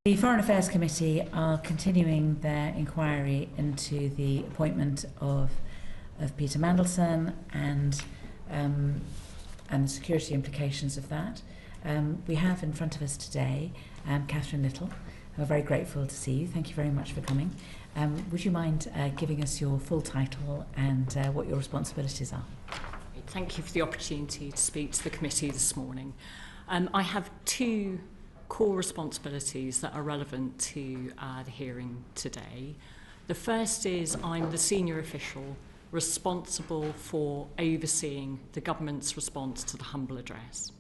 The Foreign Affairs Committee are continuing their inquiry into the appointment of Peter Mandelson and the security implications of that. We have in front of us today Catherine Little. We're very grateful to see you. Thank you very much for coming. Would you mind giving us your full title and what your responsibilities are? Thank you for the opportunity to speak to the committee this morning. I have two core responsibilities that are relevant to the hearing today. The first is I'm the senior official responsible for overseeing the government's response to the humble address.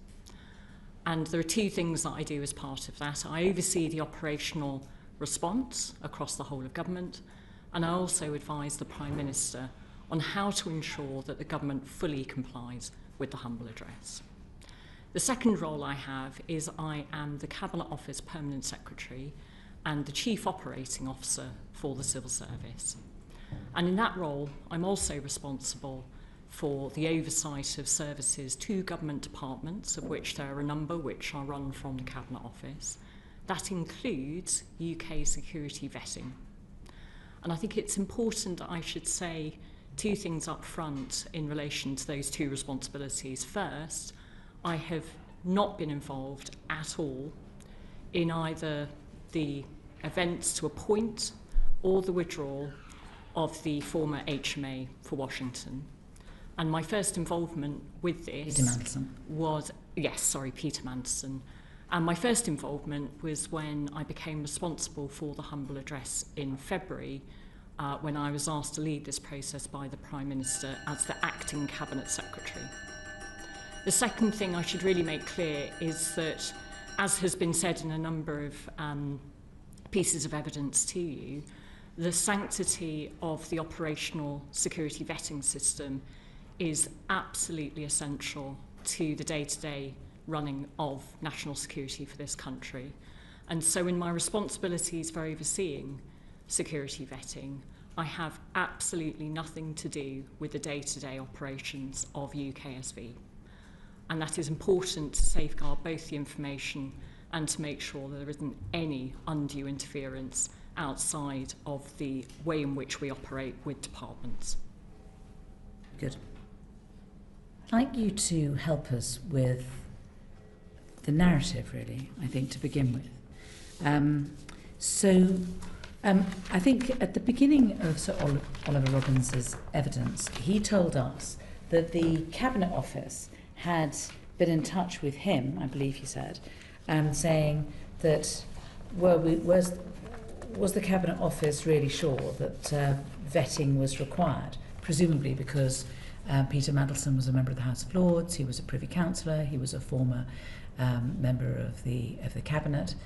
And there are two things that I do as part of that. I oversee the operational response across the whole of government, and I also advise the Prime Minister on how to ensure that the government fully complies with the humble address. The second role I have is I am the Cabinet Office Permanent Secretary and the Chief Operating Officer for the Civil Service. And in that role, I'm also responsible for the oversight of services to government departments, of which there are a number which are run from the Cabinet Office. That includes UK security vetting. And I think it's important that I should say two things up front in relation to those two responsibilities. First, I have not been involved at all in either the events to appoint or the withdrawal of the former HMA for Washington. And my first involvement with this was, Peter Mandelson. And my first involvement was when I became responsible for the humble address in February, when I was asked to lead this process by the Prime Minister as the acting Cabinet Secretary. The second thing I should really make clear is that, as has been said in a number of pieces of evidence to you, the sanctity of the operational security vetting system is absolutely essential to the day-to-day running of national security for this country. And so in my responsibilities for overseeing security vetting, I have absolutely nothing to do with the day-to-day operations of UKSV. And that is important to safeguard both the information and to make sure that there isn't any undue interference outside of the way in which we operate with departments. Good. I'd like you to help us with the narrative, really, I think, to begin with. I think at the beginning of Sir Oliver Robbins's evidence, he told us that the Cabinet Office had been in touch with him, I believe he said, saying that was the Cabinet Office really sure that vetting was required, presumably because Peter Mandelson was a member of the House of Lords, he was a Privy Councillor, he was a former member of the Cabinet,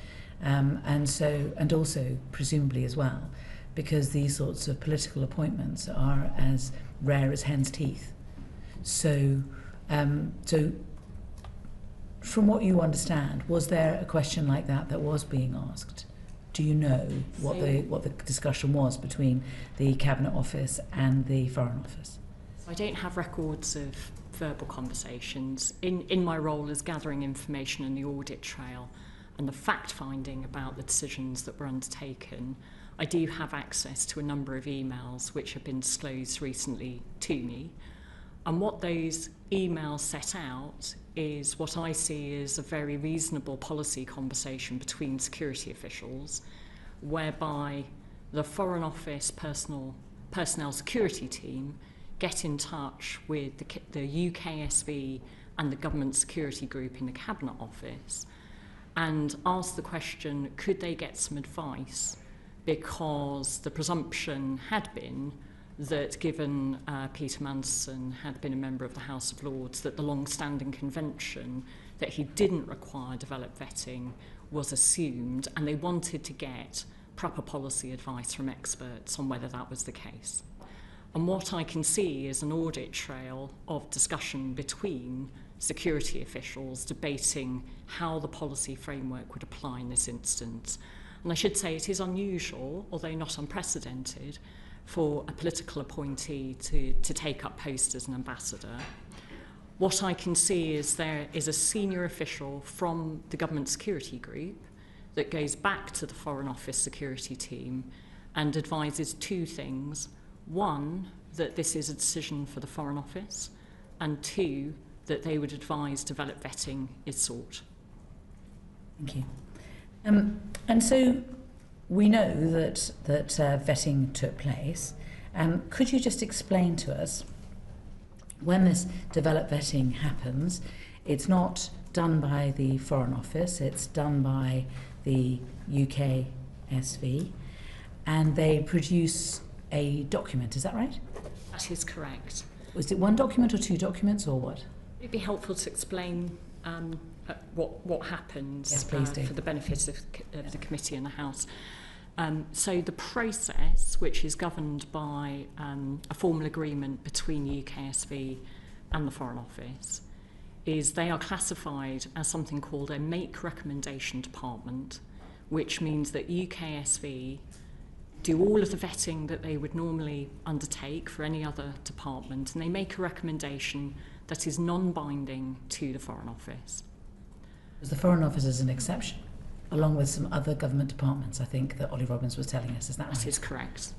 and also presumably as well because these sorts of political appointments are as rare as hen's teeth. So from what you understand, was there a question like that was being asked? Do you know what the discussion was between the Cabinet Office and the Foreign Office? I don't have records of verbal conversations. In my role as gathering information in the audit trail and the fact-finding about the decisions that were undertaken, I do have access to a number of emails which have been disclosed recently to me. And what those emails set out is what I see as a very reasonable policy conversation between security officials, whereby the Foreign Office personnel security team get in touch with the UKSV and the Government Security Group in the Cabinet Office and ask the question, could they get some advice? Because the presumption had been that given Peter Mandelson had been a member of the House of Lords, that the long-standing convention that he didn't require developed vetting was assumed, and they wanted to get proper policy advice from experts on whether that was the case. And what I can see is an audit trail of discussion between security officials debating how the policy framework would apply in this instance. And I should say it is unusual, although not unprecedented, for a political appointee to take up post as an ambassador. What I can see is there is a senior official from the Government Security Group that goes back to the Foreign Office security team and advises two things. One, that this is a decision for the Foreign Office, and two, that they would advise developed vetting is sought. Thank you. And so we know that vetting took place. Could you just explain to us, when this developed vetting happens, it's not done by the Foreign Office, it's done by the UKSV, and they produce a document, is that right? That is correct. Was it one document or two documents, or what? It'd be helpful to explain what happens, yes, please do, for the benefit of the committee and the House. So the process, which is governed by a formal agreement between UKSV and the Foreign Office, is they are classified as something called a make recommendation department, which means that UKSV do all of the vetting that they would normally undertake for any other department, and they make a recommendation that is non-binding to the Foreign Office. The Foreign Office is an exception, along with some other government departments, I think, that Ollie Robbins was telling us. Is that right? That is correct.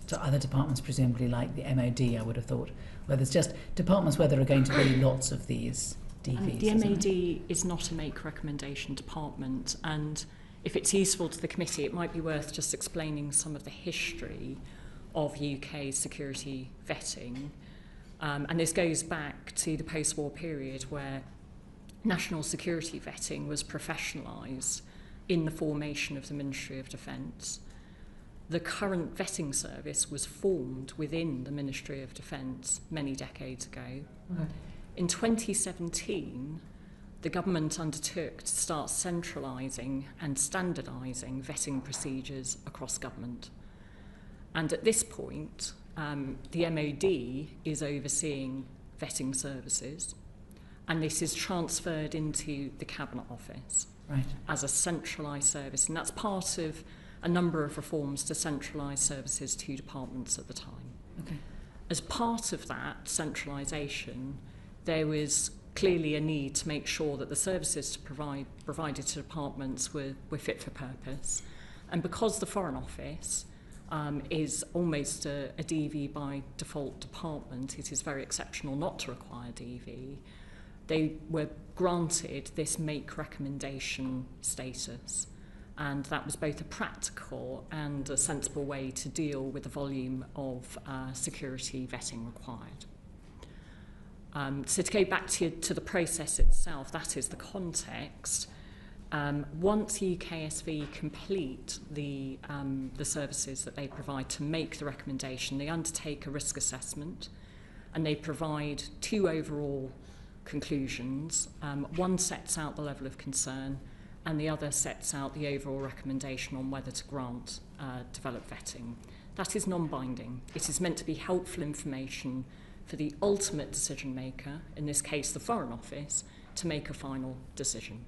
So other departments, presumably like the MOD, I would have thought, where there's just departments where there are going to be lots of these DVs. The MOD is not a make recommendation department, and if it's useful to the committee, it might be worth just explaining some of the history of UK security vetting. And this goes back to the post-war period where national security vetting was professionalised in the formation of the Ministry of Defence. The current vetting service was formed within the Ministry of Defence many decades ago. Okay. In 2017, the government undertook to start centralising and standardising vetting procedures across government. And at this point, the MOD is overseeing vetting services, and this is transferred into the Cabinet Office as a centralised service. And that's part of a number of reforms to centralise services to departments at the time. Okay. As part of that centralisation, there was clearly a need to make sure that the services provided to departments were fit for purpose. And because the Foreign Office is almost a DV by default department, it is very exceptional not to require DV. They were granted this make recommendation status, and that was both a practical and a sensible way to deal with the volume of security vetting required. So to go back to the process itself, that is the context. Once UKSV complete the services that they provide to make the recommendation, they undertake a risk assessment, and they provide two overall conclusions. One sets out the level of concern, and the other sets out the overall recommendation on whether to grant developed vetting. That is non-binding. It is meant to be helpful information for the ultimate decision maker, in this case the Foreign Office, to make a final decision.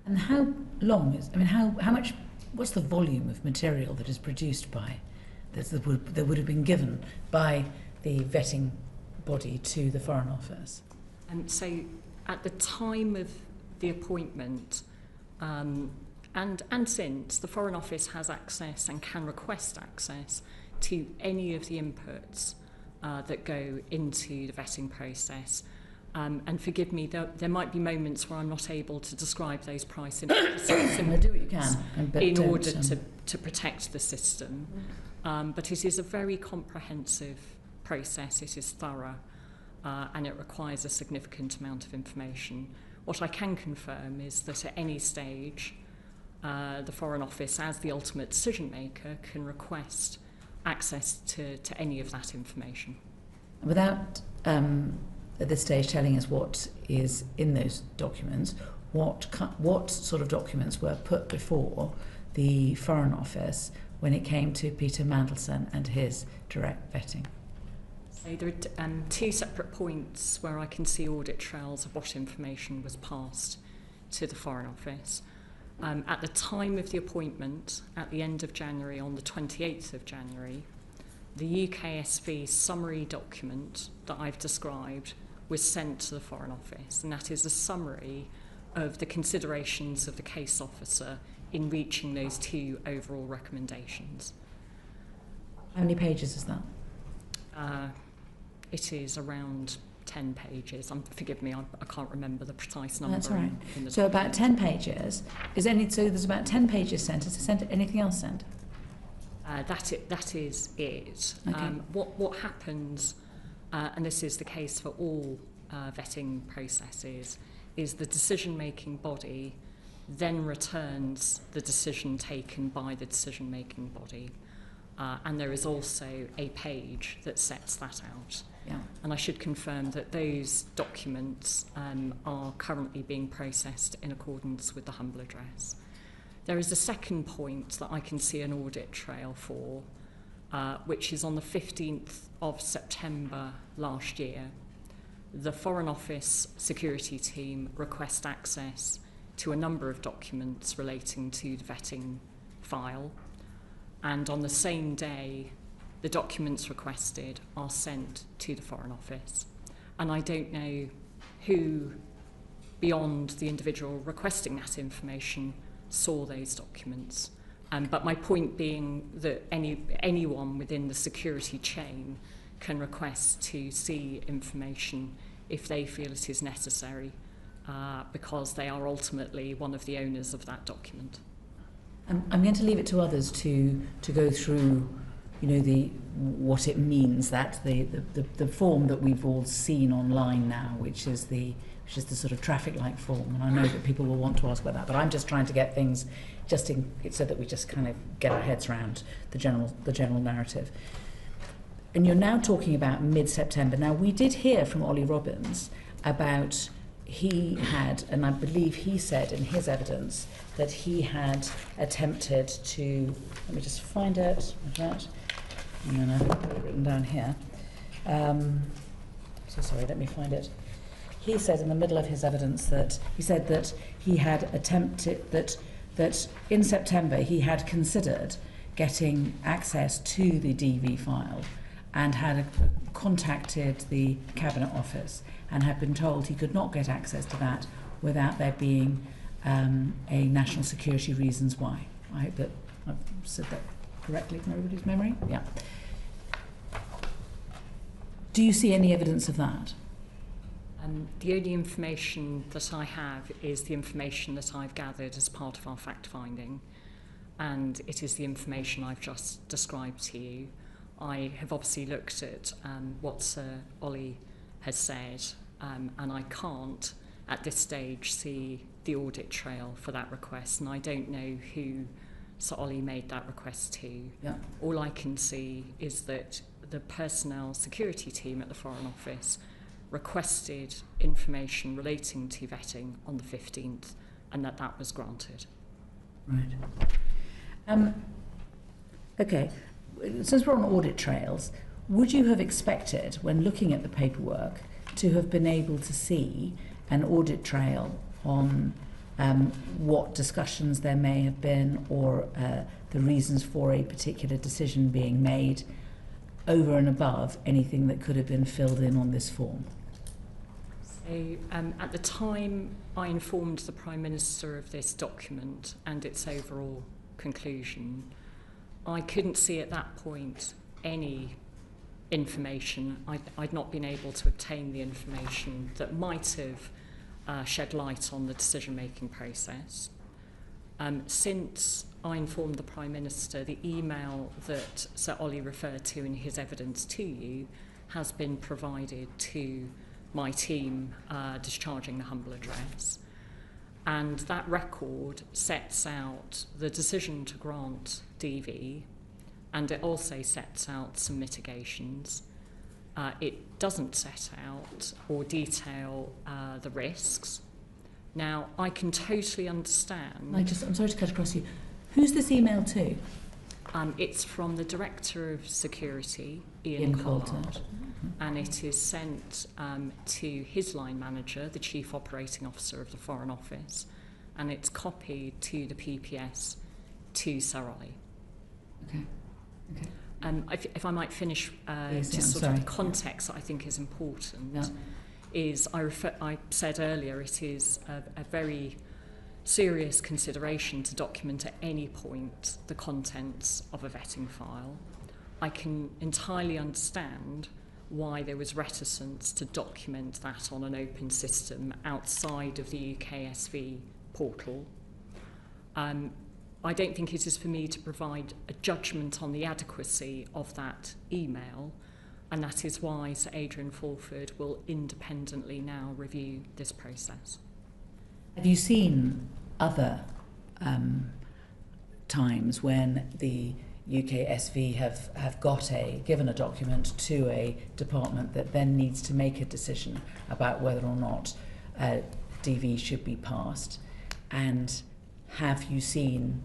And how long is, how much, what's the volume of material that is produced by, that would have been given by the vetting body to the Foreign Office? And so at the time of the appointment, and since, the Foreign Office has access and can request access to any of the inputs that go into the vetting process. And forgive me, there might be moments where I'm not able to describe those price do what you can, in order to protect the system. But it is a very comprehensive process, it is thorough, and it requires a significant amount of information. What I can confirm is that at any stage, the Foreign Office, as the ultimate decision maker, can request access to any of that information. Without at this stage telling us what is in those documents, what sort of documents were put before the Foreign Office when it came to Peter Mandelson and his direct vetting? So there are two separate points where I can see audit trails of what information was passed to the Foreign Office. At the time of the appointment, at the end of January, on the 28th of January, the UKSV summary document that I've described was sent to the Foreign Office, and that is a summary of the considerations of the case officer in reaching those two overall recommendations. How many pages is that? It is around 10 pages. Forgive me, I can't remember the precise number. That's all right. In the So about 10 pages. So there's about 10 pages sent. Is there anything else sent? That is it. Okay. What happens, and this is the case for all vetting processes, is the decision-making body then returns the decision taken by the decision-making body. And there is also a page that sets that out. Yeah. And I should confirm that those documents are currently being processed in accordance with the humble address. There is a second point that I can see an audit trail for, which is on the 15th of September last year. The Foreign Office security team request access to a number of documents relating to the vetting file. And on the same day, the documents requested are sent to the Foreign Office. And I don't know who, beyond the individual requesting that information, saw those documents. But my point being that anyone within the security chain can request to see information if they feel it is necessary, because they are ultimately one of the owners of that document. I'm going to leave it to others to go through, what it means, that the form that we've all seen online now, which is the sort of traffic light form, and I know that people will want to ask about that, but I'm just trying to get things so that we just kind of get our heads around the general narrative. And you're now talking about mid-September. Now, we did hear from Ollie Robbins about he had, and I believe he said in his evidence that he had attempted to, let me just find it, and then I've got it written down here. So sorry, let me find it. He said in the middle of his evidence that he said that he had attempted, that in September he had considered getting access to the DV file and had contacted the Cabinet Office and had been told he could not get access to that without there being a national security reasons why. I hope that I've said that correctly from everybody's memory. Yeah. Do you see any evidence of that? The only information that I have is the information that I've gathered as part of our fact-finding, and it is the information I've just described to you. I have obviously looked at what Sir Ollie has said, and I can't at this stage see the audit trail for that request, and I don't know who Sir Ollie made that request to. Yeah. All I can see is that the personnel security team at the Foreign Office requested information relating to vetting on the 15th, and that was granted. Right. Okay. Since we're on audit trails, would you have expected, when looking at the paperwork, to have been able to see an audit trail on what discussions there may have been, or the reasons for a particular decision being made, over and above anything that could have been filled in on this form? So, at the time I informed the Prime Minister of this document and its overall conclusion, I couldn't see at that point any information. I'd not been able to obtain the information that might have shed light on the decision-making process. Since I informed the Prime Minister, the email that Sir Ollie referred to in his evidence to you has been provided to my team discharging the humble address. And that record sets out the decision to grant DV, and it also sets out some mitigations. It doesn't set out or detail the risks. Now, I can totally understand... I'm sorry to cut across you. Who's this email to? It's from the Director of Security, Ian Coulter. And it is sent to his line manager, the Chief Operating Officer of the Foreign Office, and it's copied to the PPS to Sir Ollie. Okay. If I might finish, Yes, just sort sorry. of the context that I think is important, is I said earlier it is a very serious consideration to document at any point the contents of a vetting file. I can entirely understand why there was reticence to document that on an open system outside of the UKSV portal. I don't think it is for me to provide a judgment on the adequacy of that email, and that is why Sir Adrian Fulford will independently now review this process. Have you seen other times when the UKSV have given a document to a department that then needs to make a decision about whether or not DV should be passed? And have you seen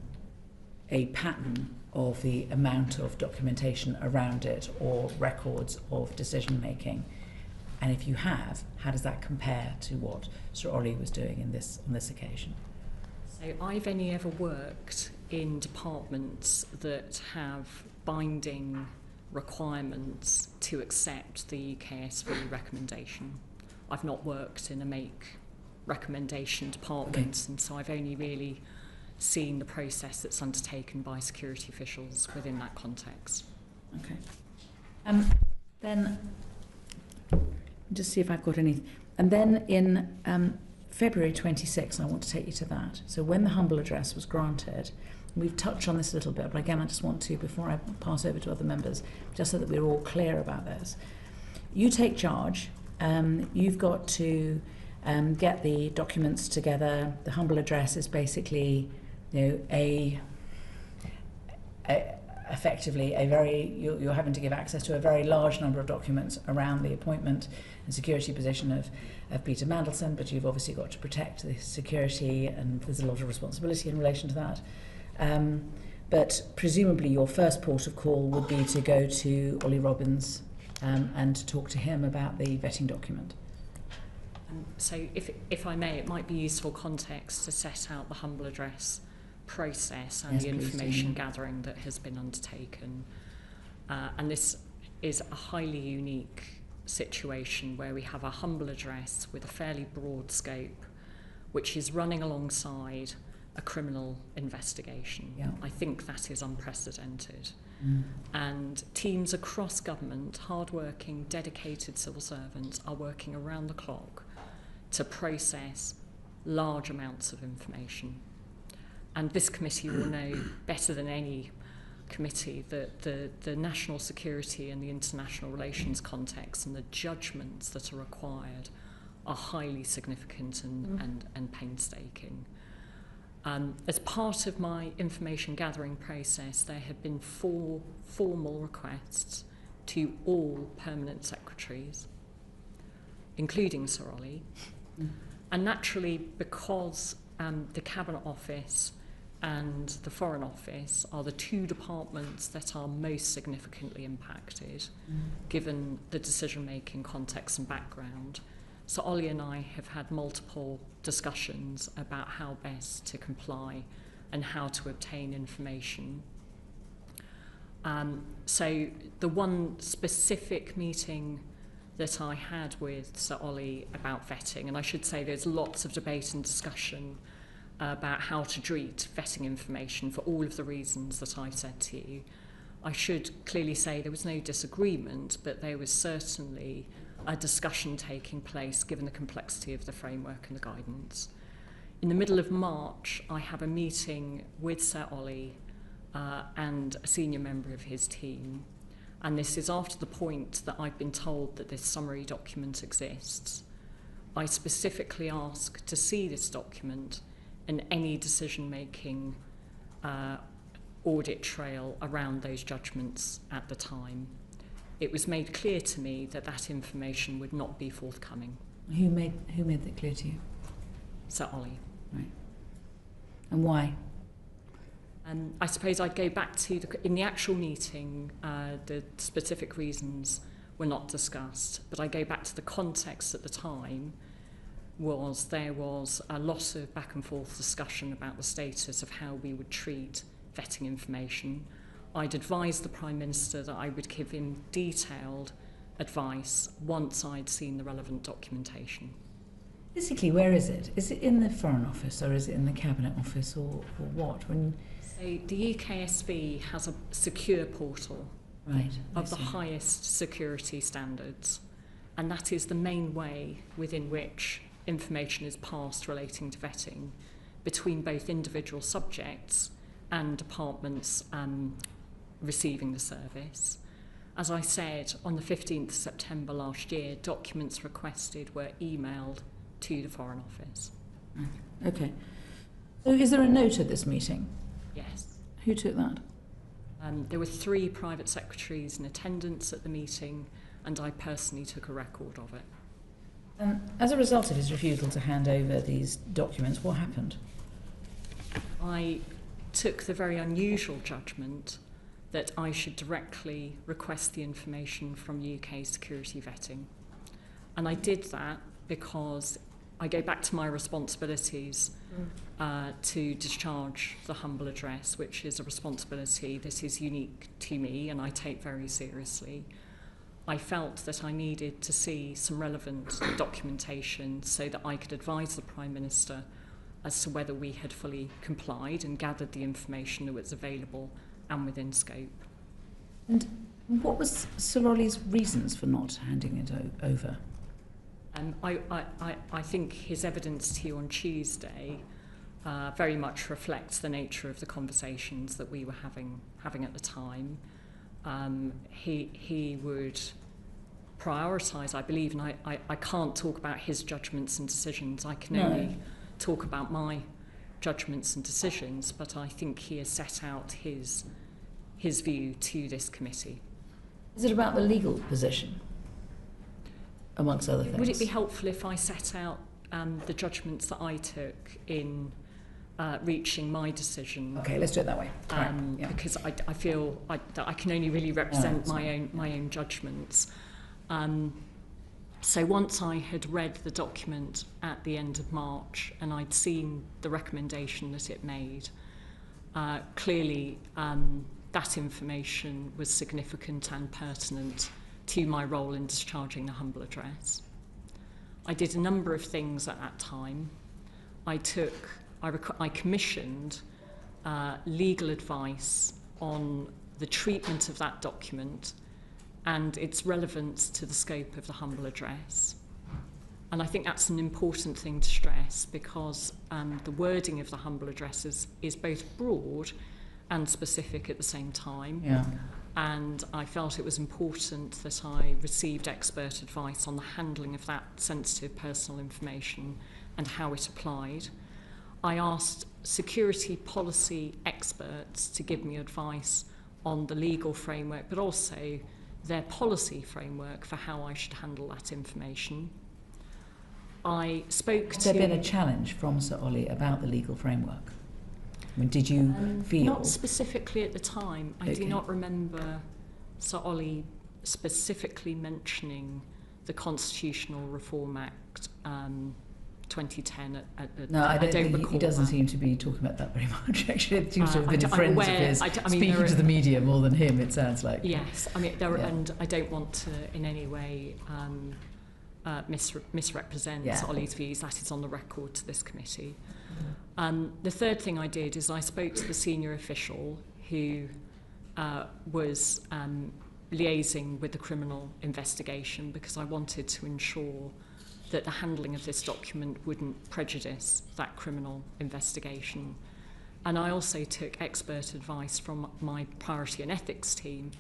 a pattern of the amount of documentation around it or records of decision making? And if you have, how does that compare to what Sir Ollie was doing on this occasion? So I've only ever worked in departments that have binding requirements to accept the UKSV recommendation. I've not worked in a make recommendation department, and so I've only really seen the process that's undertaken by security officials within that context. Okay. Then just see if I've got any. And then in February 26, I want to take you to that. So when the humble address was granted, we've touched on this a little bit, but again, I just want to, before I pass over to other members, just so that we're all clear about this. You take charge. You've got to get the documents together. The humble address is basically, effectively a very, you're having to give access to a very large number of documents around the appointment and security position of Peter Mandelson, but you've obviously got to protect the security, and there's a lot of responsibility in relation to that. But presumably your first port of call would be to go to Ollie Robbins and to talk to him about the vetting document. So if I may, it might be useful context to set out the humble address process and the information gathering that has been undertaken. And this is a highly unique situation where we have a humble address with a fairly broad scope, which is running alongside a criminal investigation. Yeah. I think that is unprecedented. And teams across government, hard-working, dedicated civil servants, are working around the clock to process large amounts of information. And this committee will know better than any committee that the national security and the international relations context and the judgments that are required are highly significant and painstaking. As part of my information gathering process, there have been 4 formal requests to all permanent secretaries, including Sir Ollie. And naturally, because the Cabinet Office and the Foreign Office are the 2 departments that are most significantly impacted, given the decision-making context and background, so Ollie and I have had multiple discussions about how best to comply and how to obtain information. So the one specific meeting that I had with Sir Ollie about vetting, and I should say there's lots of debate and discussion about how to treat vetting information for all of the reasons that I said to you. I should clearly say there was no disagreement, but there was certainly a discussion taking place given the complexity of the framework and the guidance. In the middle of March, I have a meeting with Sir Ollie and a senior member of his team, and this is after the point that I've been told that this summary document exists. I specifically ask to see this document and any decision-making audit trail around those judgments at the time. It was made clear to me that that information would not be forthcoming. Who made that clear to you? Sir Ollie. Right. And why? I suppose I'd go back to in the actual meeting, the specific reasons were not discussed, but I go back to the context at the time. There was a lot of back and forth discussion about the status of how we would treat vetting information. I'd advised the Prime Minister that I would give him detailed advice once I'd seen the relevant documentation. Physically, where is it? Is it in the Foreign Office or is it in the Cabinet Office or what? So the UKSV has a secure portal of the highest security standards, and that is the main way within which information is passed relating to vetting between both individual subjects and departments receiving the service. As I said, on the 15th of September last year, documents requested were emailed to the Foreign Office. Okay. So is there a note at this meeting? Yes. Who took that? There were 3 private secretaries in attendance at the meeting, and I personally took a record of it. As a result of his refusal to hand over these documents, what happened? I took the very unusual judgment that I should directly request the information from UK security vetting. And I did that because I go back to my responsibilities to discharge the humble address, which is a responsibility that is unique to me and I take very seriously. I felt that I needed to see some relevant documentation so that I could advise the Prime Minister as to whether we had fully complied and gathered the information that was available and within scope. And what was Sir Ollie's reasons for not handing it over? I think his evidence to you on Tuesday very much reflects the nature of the conversations that we were having at the time. He would prioritise, I believe, and I can't talk about his judgments and decisions. I can only talk about my judgments and decisions, but I think he has set out his view to this committee. Is it about the legal position, amongst other things? Would it be helpful if I set out the judgments that I took in reaching my decision? Okay, let's do it that way. Because I feel that I can only really represent my own judgments. So once I had read the document at the end of March and I'd seen the recommendation that it made, clearly that information was significant and pertinent to my role in discharging the humble address. I did a number of things at that time. I commissioned legal advice on the treatment of that document and its relevance to the scope of the humble address. And I think that's an important thing to stress because the wording of the humble address is both broad and specific at the same time. Yeah. And I felt it was important that I received expert advice on the handling of that sensitive personal information and how it applied. I asked security policy experts to give me advice on the legal framework, but also their policy framework for how I should handle that information. I spoke Has there been a challenge from Sir Ollie about the legal framework? I mean, did you feel... Not specifically at the time. I do not remember Sir Ollie specifically mentioning the Constitutional Reform Act 2010 No, I don't think recall he doesn't that. seem to be talking about that very much. Actually, it seems to have been friends of his mean, speaking to the media more than him, it sounds like. Yes, I mean, and I don't want to in any way misrepresent Sir Ollie's views. That is on the record to this committee. The third thing I did is I spoke to the senior official who was liaising with the criminal investigation because I wanted to ensure that the handling of this document wouldn't prejudice that criminal investigation. And I also took expert advice from my priority and ethics team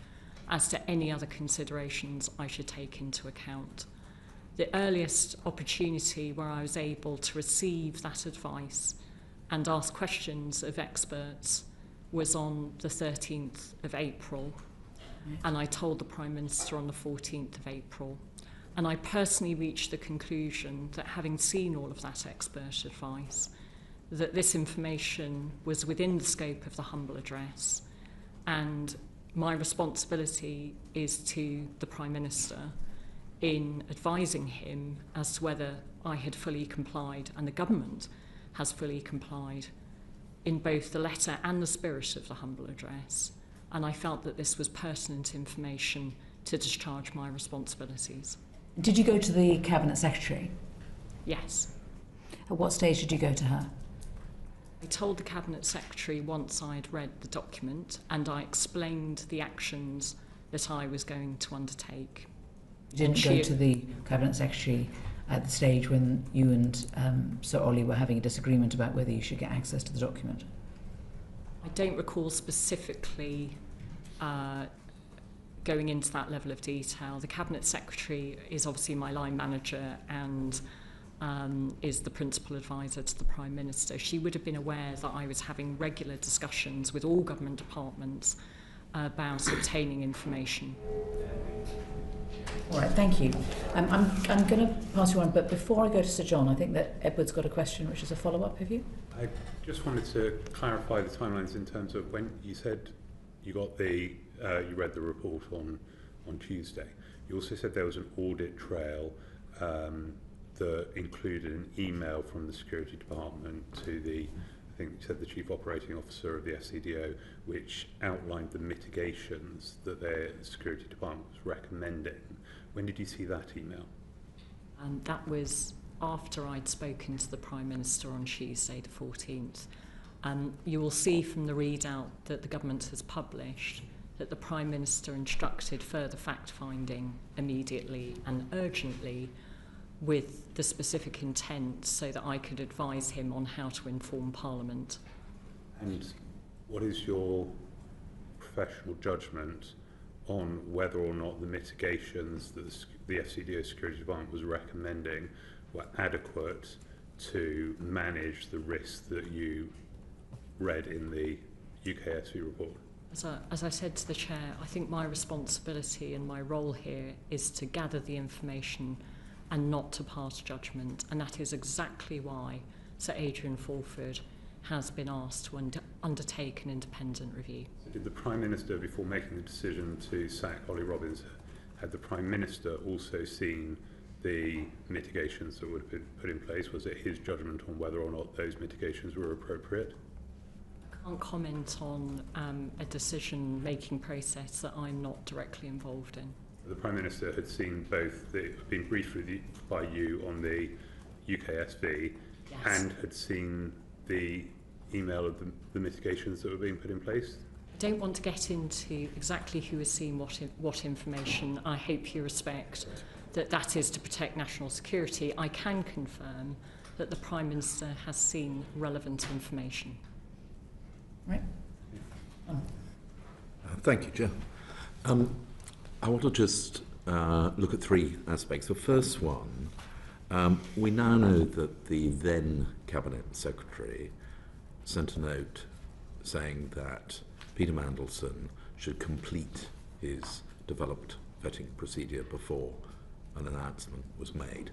as to any other considerations I should take into account. The earliest opportunity where I was able to receive that advice and ask questions of experts was on the 13th of April, and I told the Prime Minister on the 14th of April. And I personally reached the conclusion that having seen all of that expert advice, that this information was within the scope of the humble address, and my responsibility is to the Prime Minister in advising him as to whether I had fully complied and the government has fully complied in both the letter and the spirit of the humble address. And I felt that this was pertinent information to discharge my responsibilities. Did you go to the Cabinet Secretary? Yes. At what stage did you go to her? I told the Cabinet Secretary once I'd read the document, and I explained the actions that I was going to undertake. You didn't go to the Cabinet Secretary at the stage when you and Sir Ollie were having a disagreement about whether you should get access to the document? I don't recall specifically going into that level of detail. The Cabinet Secretary is obviously my line manager and is the principal advisor to the Prime Minister. She would have been aware that I was having regular discussions with all government departments about obtaining information. All right, thank you. I'm going to pass you on, but before I go to Sir John, I think that Edward's got a question which is a follow-up. Have you? I just wanted to clarify the timelines in terms of when you said you got you read the report on Tuesday. You also said there was an audit trail that included an email from the Security Department to I think you said the Chief Operating Officer of the SCDO, which outlined the mitigations that their Security Department was recommending. When did you see that email? That was after I'd spoken to the Prime Minister on Tuesday the 14th. You will see from the readout that the government has published that the Prime Minister instructed further fact-finding immediately and urgently with the specific intent so that I could advise him on how to inform Parliament. And what is your professional judgment on whether or not the mitigations that the FCDO Security Department was recommending were adequate to manage the risks that you read in the UKSV report? As I said to the Chair, I think my responsibility and my role here is to gather the information and not to pass judgment, and that is exactly why Sir Adrian Fulford has been asked to undertake an independent review. So did the Prime Minister, before making the decision to sack Ollie Robbins, had the Prime Minister also seen the mitigations that would have been put in place? Was it his judgment on whether or not those mitigations were appropriate? I can't comment on a decision-making process that I'm not directly involved in. The Prime Minister had seen both, been briefed by you on the UKSV, Yes. and had seen the email of the mitigations that were being put in place? I don't want to get into exactly who has seen what information. I hope you respect that is to protect national security. I can confirm that the Prime Minister has seen relevant information. Right. Thank you, Chair. I want to just look at three aspects. The first one, we now know that the then Cabinet Secretary sent a note saying that Peter Mandelson should complete his developed vetting procedure before an announcement was made.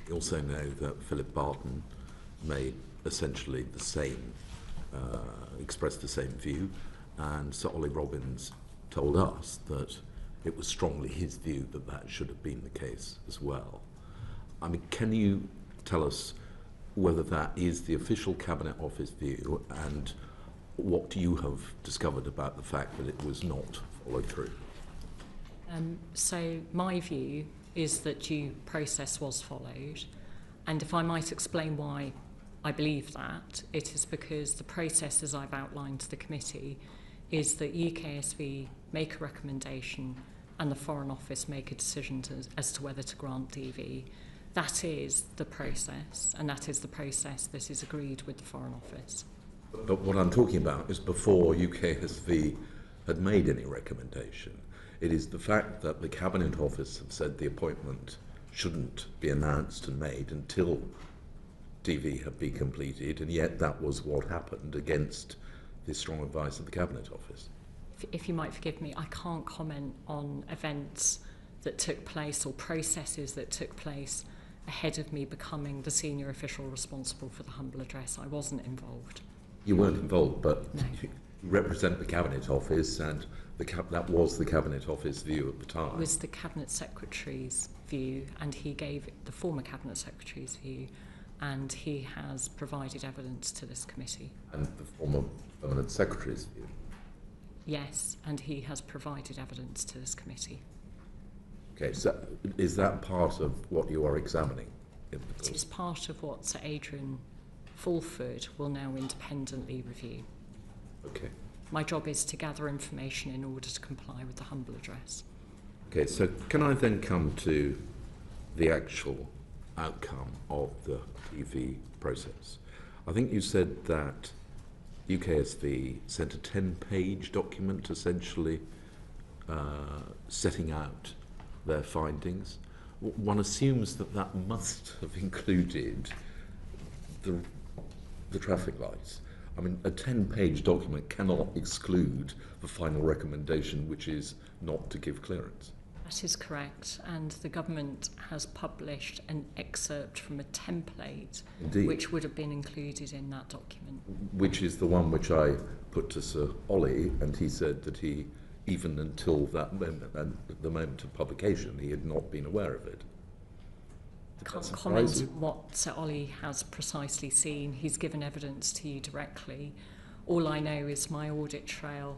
We also know that Philip Barton made essentially the same, expressed the same view, and Sir Ollie Robbins told us that it was strongly his view that that should have been the case as well. I mean, can you tell us whether that is the official Cabinet Office view, and what you have discovered about the fact that it was not followed through? So my view is that due process was followed, and if I might explain why I believe that, it is because the process, as I've outlined to the committee, is that UKSV make a recommendation and the Foreign Office make a decision as to whether to grant DV. That is the process, and that is the process that is agreed with the Foreign Office. But what I'm talking about is before UKSV had made any recommendation. It is the fact that the Cabinet Office have said the appointment shouldn't be announced and made until DV had been completed, and yet that was what happened against the strong advice of the Cabinet Office. If you might forgive me, I can't comment on events that took place or processes that took place ahead of me becoming the senior official responsible for the humble address. I wasn't involved. You weren't involved, but No. you represent the Cabinet Office, and that was the Cabinet Office view at the time. It was the Cabinet Secretary's view, and he gave the former Cabinet Secretary's view, and he has provided evidence to this committee. And the former Permanent Secretary's view. Yes, and he has provided evidence to this committee. Okay, so is that part of what you are examining? in the It is course? part of what Sir Adrian Fulford will now independently review. Okay. My job is to gather information in order to comply with the humble address. Okay, so can I then come to the actual outcome of the TV process? I think you said that UKSV sent a 10-page document essentially setting out their findings. One assumes that that must have included the traffic lights. I mean, a 10-page document cannot exclude the final recommendation, which is not to give clearance. That is correct, and the government has published an excerpt from a template Indeed. which would have been included in that document. Which is the one which I put to Sir Ollie, and he said that he, even until that moment, and the moment of publication, he had not been aware of it. Did that Can't surprise comment you? what Sir Ollie has precisely seen. He's given evidence to you directly. All I know is my audit trail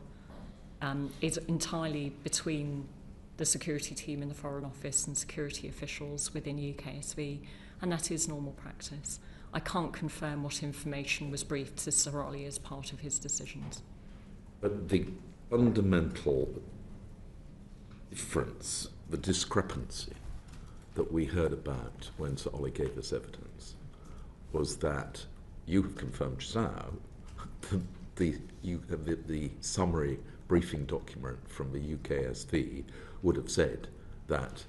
is entirely between the security team in the Foreign Office and security officials within UKSV, and that is normal practice. I can't confirm what information was briefed to Sir Ollie as part of his decisions. But the fundamental difference, the discrepancy that we heard about when Sir Ollie gave us evidence was that you have confirmed just now the summary briefing document from the UKSV would have said that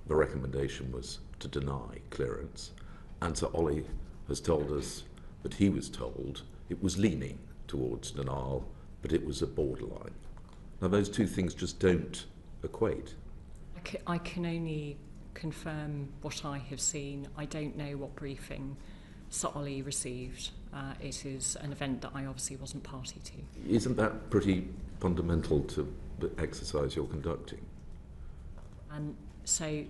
the recommendation was to deny clearance, and Sir Ollie has told us that he was told it was leaning towards denial, but it was a borderline. Now those two things just don't equate. I can only confirm what I have seen. I don't know what briefing Sir Ollie received. It is an event that I obviously wasn't party to. Isn't that pretty fundamental to the exercise you're conducting? So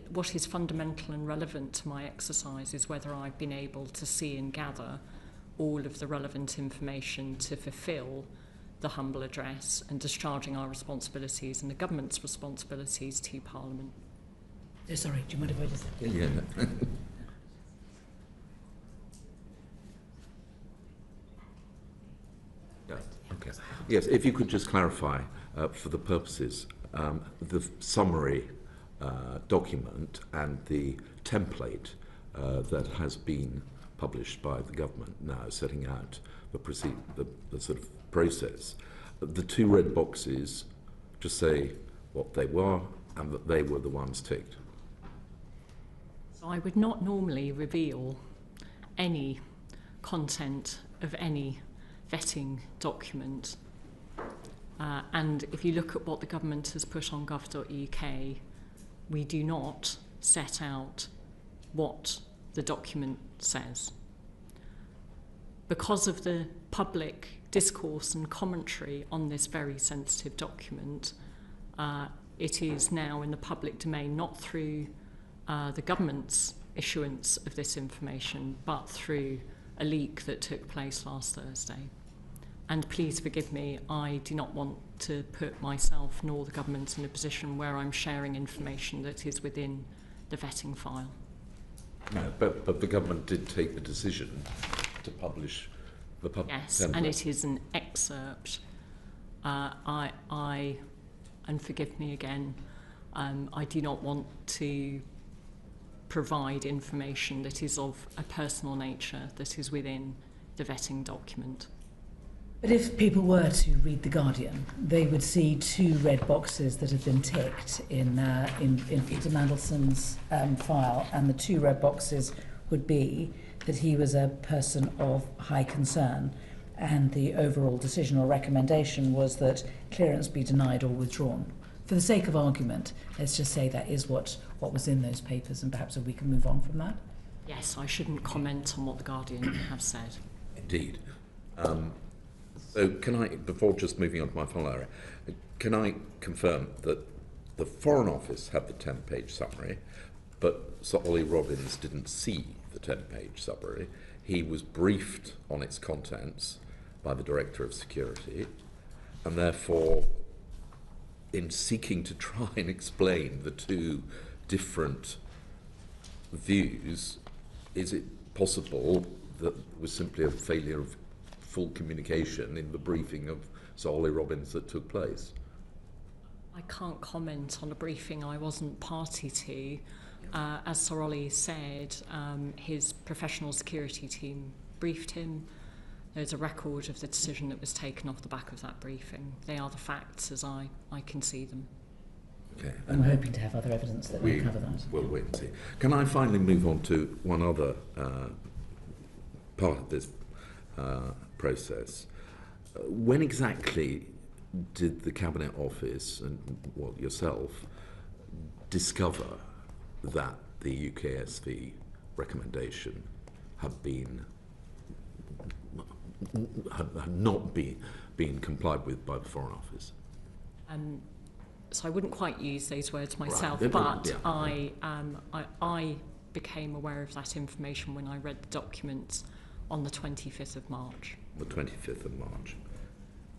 what is fundamental and relevant to my exercise is whether I've been able to see and gather all of the relevant information to fulfil the humble address and discharging our responsibilities and the government's responsibilities to Parliament. Sorry, do you mind if I just... Yeah. Yeah, okay. Yes, if you could just clarify for the purposes, the summary document and the template that has been published by the government now setting out the sort of process. The two red boxes just say what they were and that they were the ones ticked. So I would not normally reveal any content of any vetting document. And if you look at what the government has put on gov.uk, we do not set out what the document says. Because of the public discourse and commentary on this very sensitive document, it is now in the public domain, not through the government's issuance of this information, but through a leak that took place last Thursday. And please forgive me, I do not want to put myself nor the government in a position where I'm sharing information that is within the vetting file. No, but the government did take the decision to publish the public Yes, template. and it is an excerpt. And forgive me again, I do not want to provide information that is of a personal nature that is within the vetting document. But if people were to read The Guardian, they would see two red boxes that have been ticked in Peter Mandelson's file, and the two red boxes would be that he was a person of high concern, and the overall decision or recommendation was that clearance be denied or withdrawn. For the sake of argument, let's just say that is what was in those papers, and perhaps if we can move on from that. Yes, I shouldn't comment on what The Guardian have said. Indeed. So can I, before just moving on to my final area, can I confirm that the Foreign Office had the 10-page summary, but Sir Ollie Robbins didn't see the 10-page summary? He was briefed on its contents by the Director of Security, and therefore, in seeking to try and explain the two different views, is it possible that it was simply a failure of full communication in the briefing of Sir Ollie Robbins that took place? I can't comment on a briefing I wasn't party to. As Sir Ollie said, his professional security team briefed him. There's a record of the decision that was taken off the back of that briefing. They are the facts as I can see them. Okay. And we're hoping to have other evidence that will cover that. We'll wait and see. Can I finally move on to one other part of this process? When exactly did the Cabinet Office and yourself discover that the UKSV recommendation had not been complied with by the Foreign Office? So I wouldn't quite use those words myself, Right. but Yeah. I became aware of that information when I read the documents on the 25th of March. The 25th of March.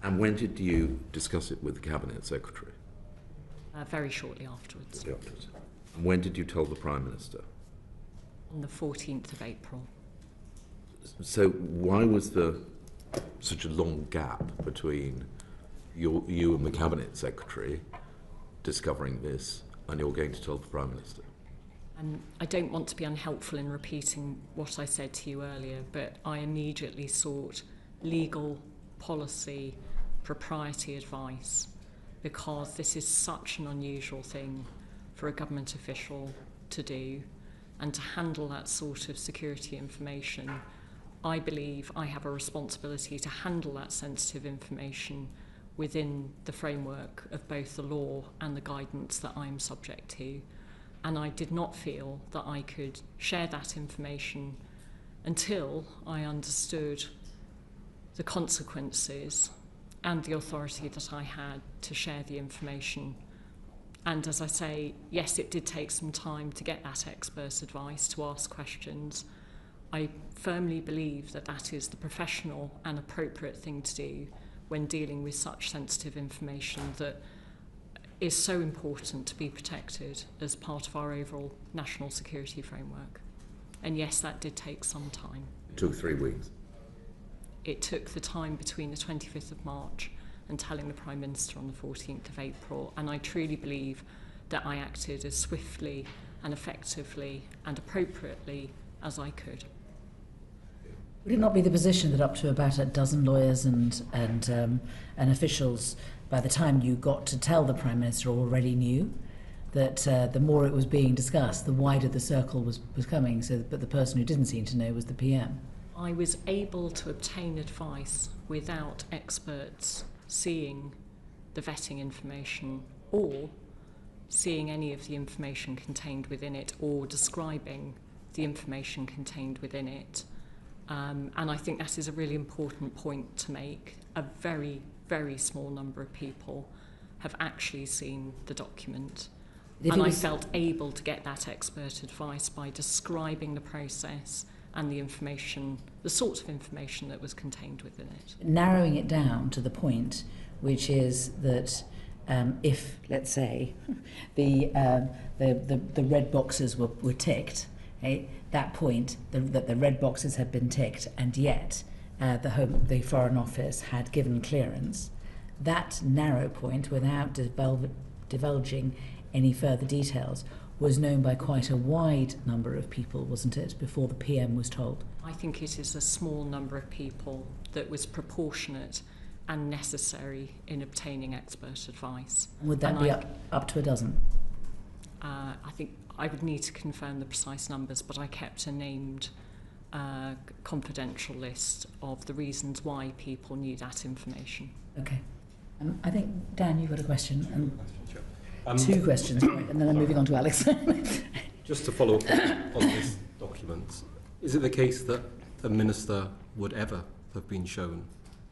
And when did you discuss it with the Cabinet Secretary? Very shortly afterwards, And when did you tell the Prime Minister? on the 14th of April. So why was there such a long gap between you and the Cabinet Secretary discovering this and you're going to tell the Prime Minister? I don't want to be unhelpful in repeating what I said to you earlier, but I immediately sought legal, policy, propriety advice, because this is such an unusual thing for a government official to do, and to handle that sort of security information. I believe I have a responsibility to handle that sensitive information within the framework of both the law and the guidance that I am subject to. And I did not feel that I could share that information until I understood the consequences and the authority that I had to share the information. And as I say, yes, it did take some time to get that expert advice, to ask questions. I firmly believe that that is the professional and appropriate thing to do when dealing with such sensitive information that is so important to be protected as part of our overall national security framework. And yes, that did take some time. It took 3 weeks. It took the time between the 25th of March and telling the Prime Minister on the 14th of April. And I truly believe that I acted as swiftly and effectively and appropriately as I could. Would it not be the position that up to about a dozen lawyers and officials, by the time you got to tell the Prime Minister, already knew that the more it was being discussed, the wider the circle was coming, but the person who didn't seem to know was the PM? I was able to obtain advice without experts seeing the vetting information or seeing any of the information contained within it or describing the information contained within it. And I think that is a really important point to make. A very, very small number of people have actually seen the document. And I felt able to get that expert advice by describing the process and the information, the sorts of information that was contained within it. Narrowing it down to the point, which is that if, let's say, the red boxes were ticked, that point, that the red boxes had been ticked, and yet the Foreign Office had given clearance, that narrow point, without divulging any further details, was known by quite a wide number of people, wasn't it, before the PM was told? I think it is a small number of people that was proportionate and necessary in obtaining expert advice. Would that be up to a dozen? I think I would need to confirm the precise numbers, but I kept a named confidential list of the reasons why people knew that information. Okay. I think, Dan, you've got a question. Two questions, right, and then I'm moving on to Alex. Just to follow up on this document, is it the case that a minister would ever have been shown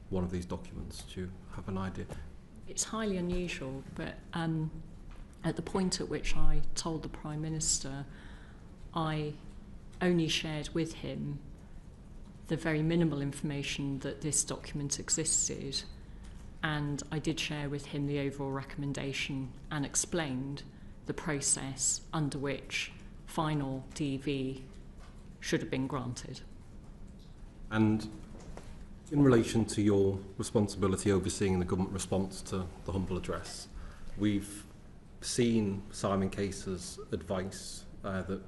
one of these documents? Do you have an idea? It's highly unusual, but at the point at which I told the Prime Minister, I only shared with him the very minimal information that this document existed, and I did share with him the overall recommendation and explained the process under which final DV should have been granted. And in relation to your responsibility overseeing the government response to the humble address, we've seen Simon Case's advice that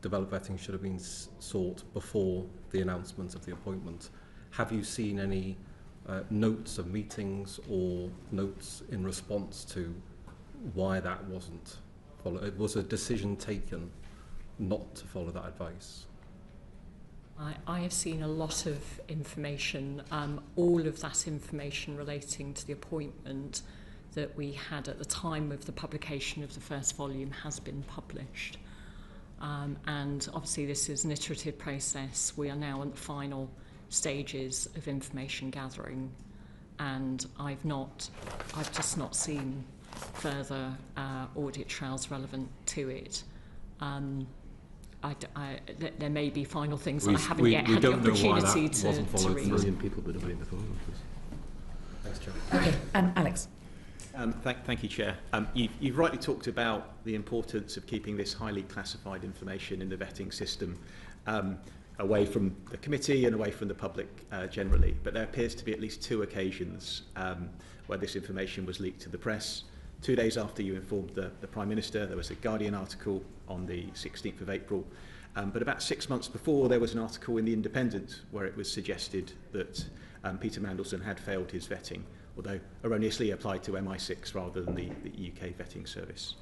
developed vetting should have been sought before the announcement of the appointment. Have you seen any notes of meetings or notes in response to why that wasn't followed? Was a decision taken not to follow that advice? I have seen a lot of information, all of that information relating to the appointment that we had at the time of the publication of the first volume has been published. And obviously this is an iterative process. We are now at the final stages of information gathering, and I've just not seen further audit trails relevant to it. There may be final things that I haven't yet had the opportunity to read. Million people would have been in the Foreign Office. Thanks, Chair. Okay, Alex. Thank you, Chair. You've rightly talked about the importance of keeping this highly classified information in the vetting system away from the committee and away from the public generally. But there appears to be at least 2 occasions where this information was leaked to the press. 2 days after you informed the Prime Minister, there was a Guardian article on the 16th of April. But about 6 months before, there was an article in The Independent where it was suggested that Peter Mandelson had failed his vetting, although erroneously applied to MI6 rather than the UK vetting service.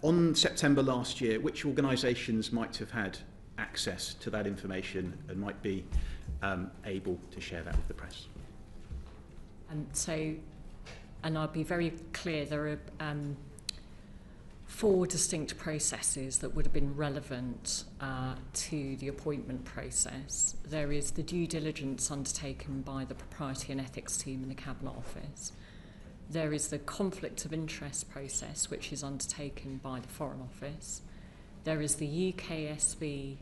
On September last year, which organisations might have had access to that information and might be able to share that with the press? And I'll be very clear, there are 4 distinct processes that would have been relevant to the appointment process. There is the due diligence undertaken by the Propriety and Ethics team in the Cabinet Office. There is the conflict of interest process, which is undertaken by the Foreign Office. There is the UKSV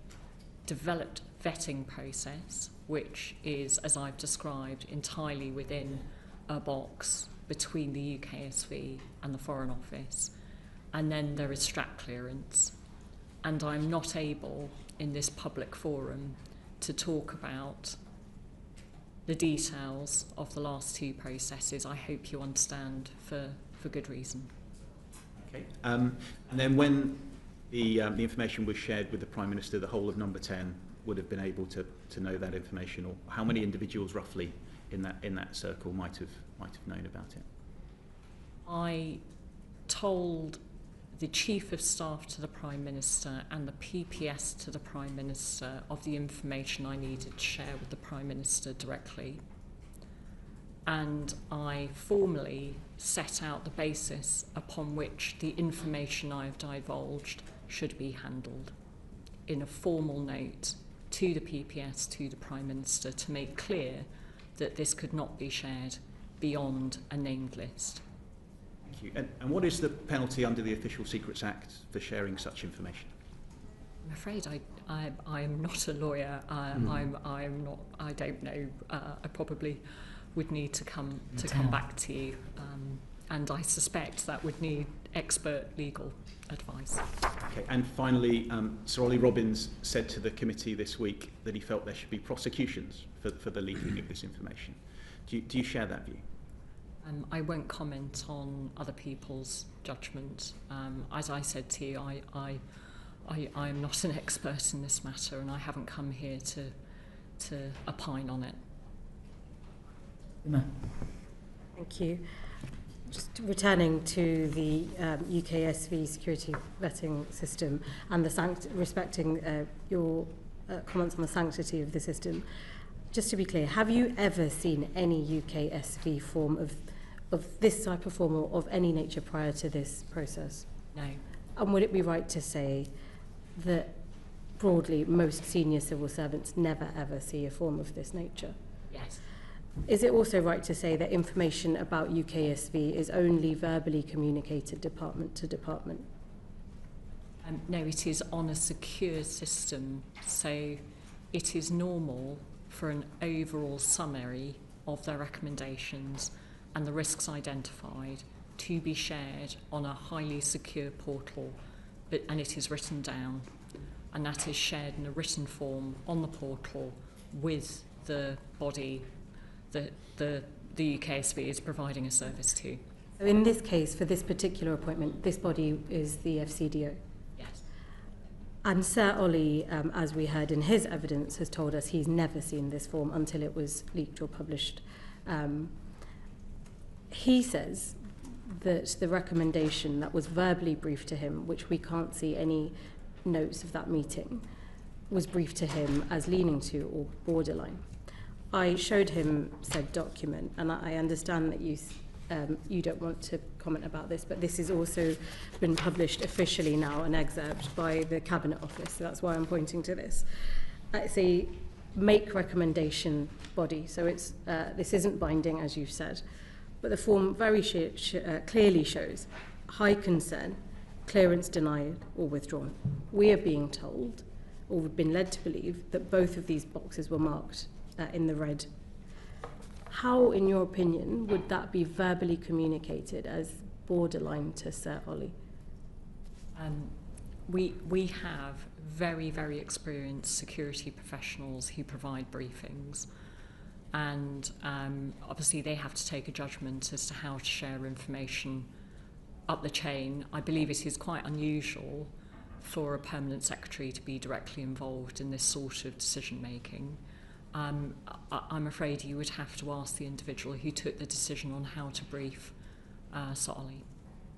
developed vetting process, which is, as I've described, entirely within a box between the UKSV and the Foreign Office. And then there is strap clearance. And I'm not able, in this public forum, to talk about the details of the last 2 processes. I hope you understand for good reason. Okay. And then when the information was shared with the Prime Minister, the whole of Number 10 would have been able to know that information, or how many individuals roughly in that circle might have known about it? I told the Chief of Staff to the Prime Minister and the PPS to the Prime Minister of the information I needed to share with the Prime Minister directly. And I formally set out the basis upon which the information I have divulged should be handled in a formal note to the PPS, to the Prime Minister, to make clear that this could not be shared beyond a named list. Thank you. And what is the penalty under the Official Secrets Act for sharing such information? I'm afraid I am not a lawyer. I don't know. I probably would need to come back to you, and I suspect that would need expert legal advice. Okay. And finally, Sir Ollie Robbins said to the committee this week that he felt there should be prosecutions for the leaking of this information. Do you share that view? I won't comment on other people's judgment. As I said to you, I am not an expert in this matter, and I haven't come here to opine on it. Thank you. Just returning to the UKSV security vetting system and respecting your comments on the sanctity of the system. Just to be clear, have you ever seen any UKSV form of this type of form or of any nature prior to this process? No. And would it be right to say that broadly most senior civil servants never ever see a form of this nature? Yes. Is it also right to say that information about UKSV is only verbally communicated department to department? No, it is on a secure system, so it is normal for an overall summary of their recommendations and the risks identified to be shared on a highly secure portal and it is written down, and that is shared in a written form on the portal with the body that the UKSV is providing a service to. So in this case, for this particular appointment, this body is the FCDO. Yes. And Sir Ollie, as we heard in his evidence, has told us he's never seen this form until it was leaked or published. He says that the recommendation that was verbally briefed to him, which we can't see any notes of that meeting, was briefed to him as leaning to or borderline. I showed him said document, and I understand that you don't want to comment about this, but this has also been published officially now, an excerpt by the Cabinet Office, so that's why I'm pointing to this. It's a make recommendation body, so it's this isn't binding, as you've said, but the form very clearly shows high concern, clearance denied or withdrawn. We are being told, or we've been led to believe, that both of these boxes were marked in the red. How, in your opinion, would that be verbally communicated as borderline to Sir Ollie? We have very, very experienced security professionals who provide briefings, and obviously they have to take a judgment as to how to share information up the chain. I believe it is quite unusual for a permanent secretary to be directly involved in this sort of decision making. I'm afraid you would have to ask the individual who took the decision on how to brief Sir Ollie.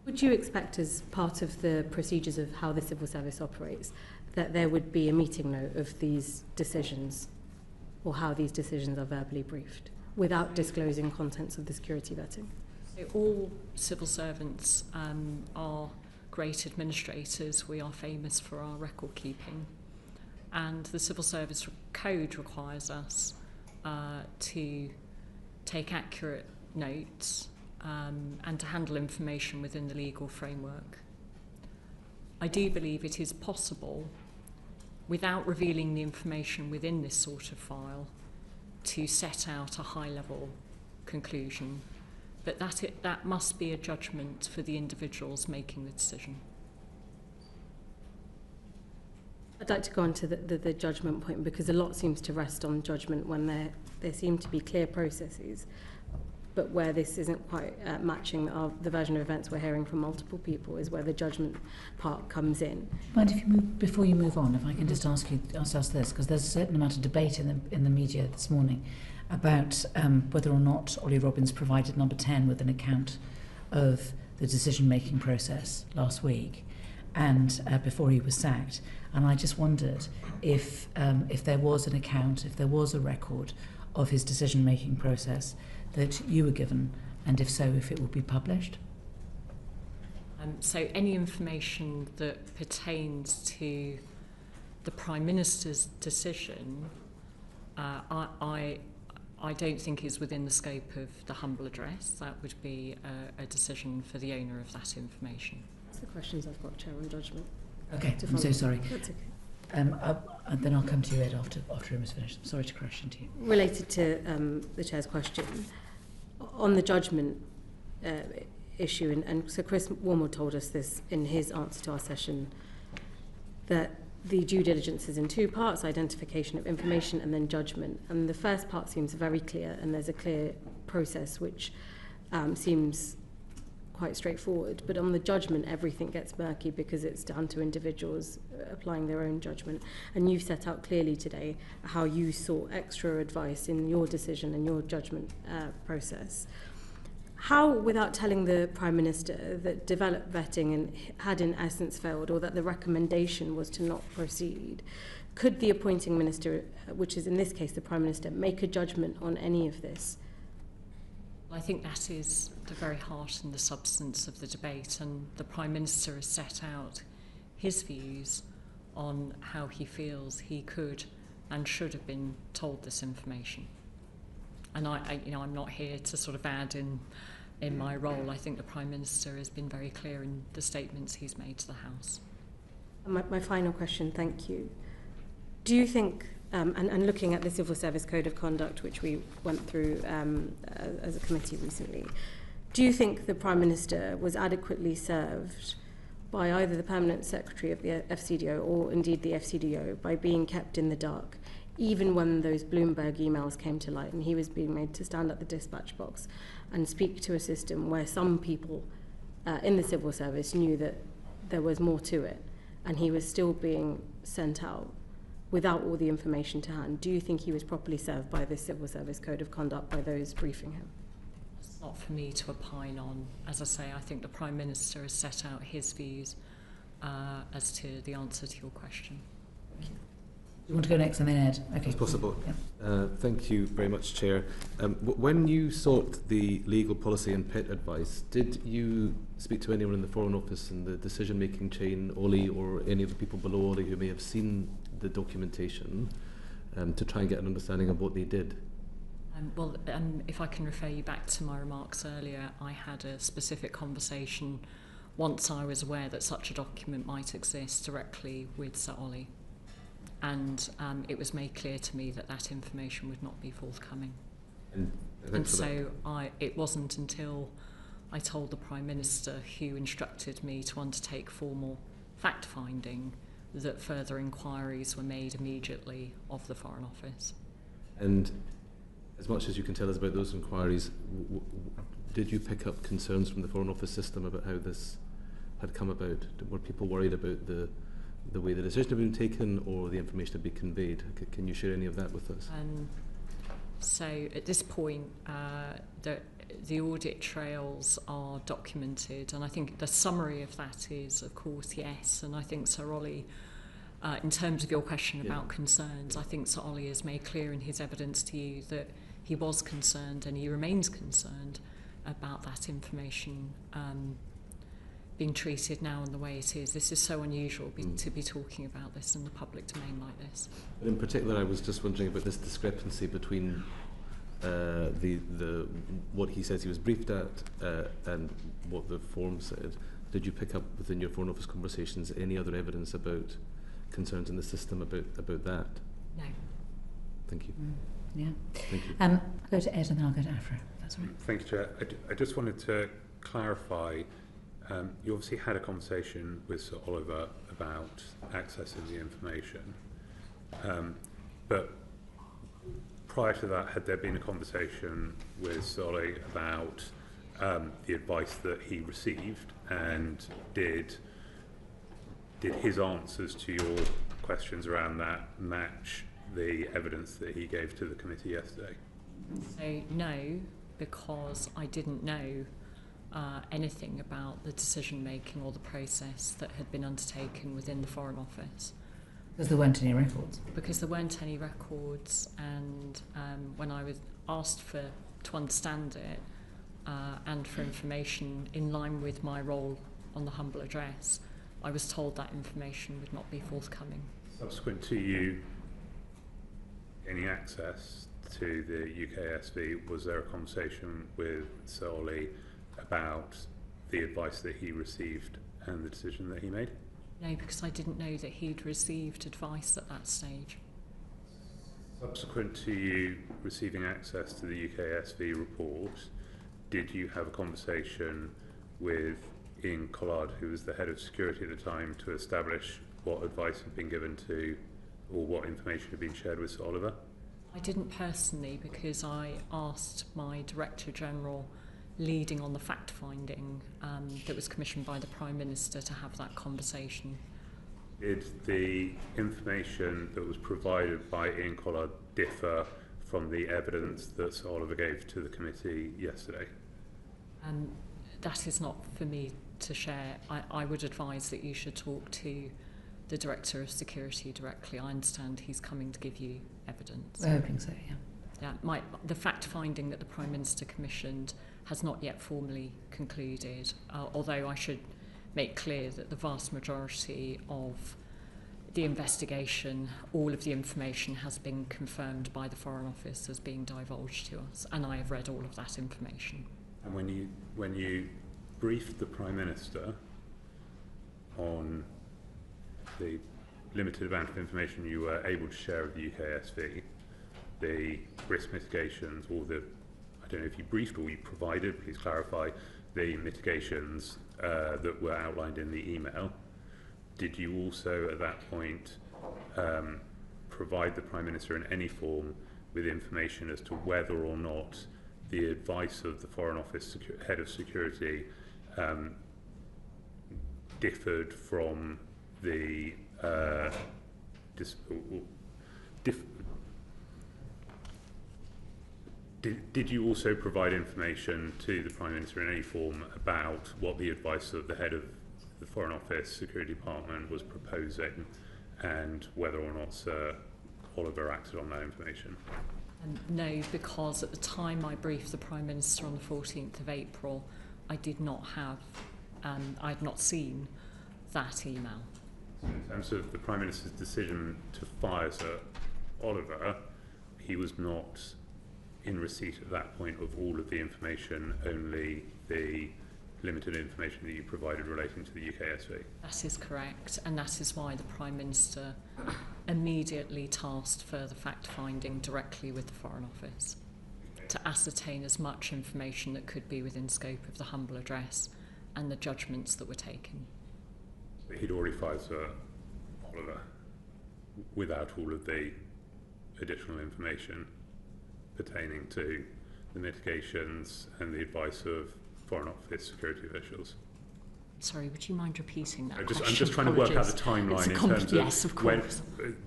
Would you expect, as part of the procedures of how the civil service operates, that there would be a meeting note of these decisions, or how these decisions are verbally briefed, without disclosing contents of the security vetting? So all civil servants are great administrators. We are famous for our record keeping. And the Civil Service Code requires us to take accurate notes and to handle information within the legal framework. I do believe it is possible, without revealing the information within this sort of file, to set out a high-level conclusion, but that must be a judgment for the individuals making the decision. I'd like to go on to the judgment point, because a lot seems to rest on judgment when there seem to be clear processes, but where this isn't quite matching the version of events we're hearing from multiple people is where the judgment part comes in. Mind if you move, before you move on, if I can just ask this, because there's a certain amount of debate in the media this morning about whether or not Ollie Robbins provided Number 10 with an account of the decision-making process last week and before he was sacked. And I just wondered if there was an account, if there was a record of his decision-making process that you were given, and if so, if it would be published. So any information that pertains to the Prime Minister's decision, I don't think is within the scope of the humble address. That would be a decision for the owner of that information. That's the questions I've got, Chair, on judgment. Okay, I'm so sorry. That's okay. And then I'll come to you, Ed, after him is finished. Sorry to crash into you. Related to the Chair's question, on the judgment issue, and so Chris Wormwood told us this in his answer to our session, that the due diligence is in two parts: identification of information and then judgment. And the first part seems very clear, and there's a clear process which seems quite straightforward. But on the judgment, everything gets murky because it's down to individuals applying their own judgment. And you've set out clearly today how you sought extra advice in your decision and your judgment process. How, without telling the Prime Minister that developed vetting and had in essence failed, or that the recommendation was to not proceed, could the appointing minister, which is in this case the Prime Minister, make a judgment on any of this? I think that is the very heart and the substance of the debate, and the Prime Minister has set out his views on how he feels he could and should have been told this information. And I'm not here to sort of add in my role. I think the Prime Minister has been very clear in the statements he's made to the House. My final question, thank you. Do you think, and looking at the Civil Service Code of Conduct, which we went through as a committee recently, do you think the Prime Minister was adequately served by either the permanent secretary of the FCDO or indeed the FCDO by being kept in the dark, even when those Bloomberg emails came to light and he was being made to stand at the dispatch box and speak to a system where some people in the civil service knew that there was more to it, and he was still being sent out without all the information to hand. Do you think he was properly served by the Civil Service Code of Conduct by those briefing him? It's not for me to opine on. As I say, I think the Prime Minister has set out his views as to the answer to your question. Thank you. You want to go next and then Ed? Okay. It's possible. Yeah. Thank you very much, Chair. When you sought the legal policy and pet advice, did you speak to anyone in the Foreign Office and the decision-making chain, Ollie, or any of the people below Ollie who may have seen the documentation to try and get an understanding of what they did? If I can refer you back to my remarks earlier, I had a specific conversation once I was aware that such a document might exist directly with Sir Ollie. And it was made clear to me that that information would not be forthcoming. And so it wasn't until I told the Prime Minister, who instructed me to undertake formal fact-finding, that further inquiries were made immediately of the Foreign Office. And as much as you can tell us about those inquiries, did you pick up concerns from the Foreign Office system about how this had come about? Were people worried about the way the decision had been taken or the information had been conveyed? Can you share any of that with us? So at this point, the audit trails are documented, and I think the summary of that is, of course, yes. And I think Sir Ollie, in terms of your question about concerns, I think Sir Ollie has made clear in his evidence to you that he was concerned and he remains concerned about that information being treated now in the way it is. This is so unusual to be talking about this in the public domain like this. But in particular, I was just wondering about this discrepancy between what he says he was briefed at and what the form said. Did you pick up within your Foreign Office conversations any other evidence about concerns in the system about that? No. Thank you. Yeah. Thank you. I'll go to Ed and then I'll go to Afra. That's all right. Thank you, Chair. I just wanted to clarify. You obviously had a conversation with Sir Oliver about accessing the information, but prior to that, had there been a conversation with Sir Ollie about the advice that he received, and did his answers to your questions around that match the evidence that he gave to the committee yesterday? So no, because I didn't know anything about the decision-making or the process that had been undertaken within the Foreign Office. Because there weren't any records. Because there weren't any records, and when I was asked to understand it and for information in line with my role on the humble address, I was told that information would not be forthcoming. Subsequent to you gaining access to the UKSV, was there a conversation with Sir Ollie about the advice that he received and the decision that he made? No, because I didn't know that he'd received advice at that stage. Subsequent to you receiving access to the UKSV report, did you have a conversation with Ian Collard, who was the head of security at the time, to establish what advice had been given to, or what information had been shared with Sir Oliver? I didn't personally, because I asked my Director General leading on the fact-finding that was commissioned by the Prime Minister to have that conversation. Did the information that was provided by Ian Collard differ from the evidence that Sir Oliver gave to the committee yesterday? That is not for me to share. I would advise that you should talk to the Director of Security directly. I understand he's coming to give you evidence. We're hoping so, yeah. Yeah, the fact-finding that the Prime Minister commissioned has not yet formally concluded, although I should make clear that the vast majority of the investigation, all of the information has been confirmed by the Foreign Office as being divulged to us, and I have read all of that information. And when you briefed the Prime Minister on the limited amount of information you were able to share with the UKSV, the risk mitigations, or I don't know if you briefed or you provided, please clarify, the mitigations that were outlined in the email, did you also at that point provide the Prime Minister in any form with information as to whether or not the advice of the Foreign Office Head of Security differed from the did you also provide information to the Prime Minister in any form about what the advice of the head of the Foreign Office Security Department was proposing and whether or not Sir Oliver acted on that information? No, because at the time I briefed the Prime Minister on the 14th of April, I did not have, I had not seen that email. So in terms of the Prime Minister's decision to fire Sir Oliver, he was not in receipt at that point of all of the information, only the limited information that you provided relating to the UKSV. That is correct, and that is why the Prime Minister immediately tasked further fact-finding directly with the Foreign Office to ascertain as much information that could be within scope of the humble address and the judgments that were taken. But he'd already fired Sir Oliver without all of the additional information pertaining to the mitigations and the advice of Foreign Office security officials. Sorry, would you mind repeating that I'm question? just trying to work out the timeline in terms yes, of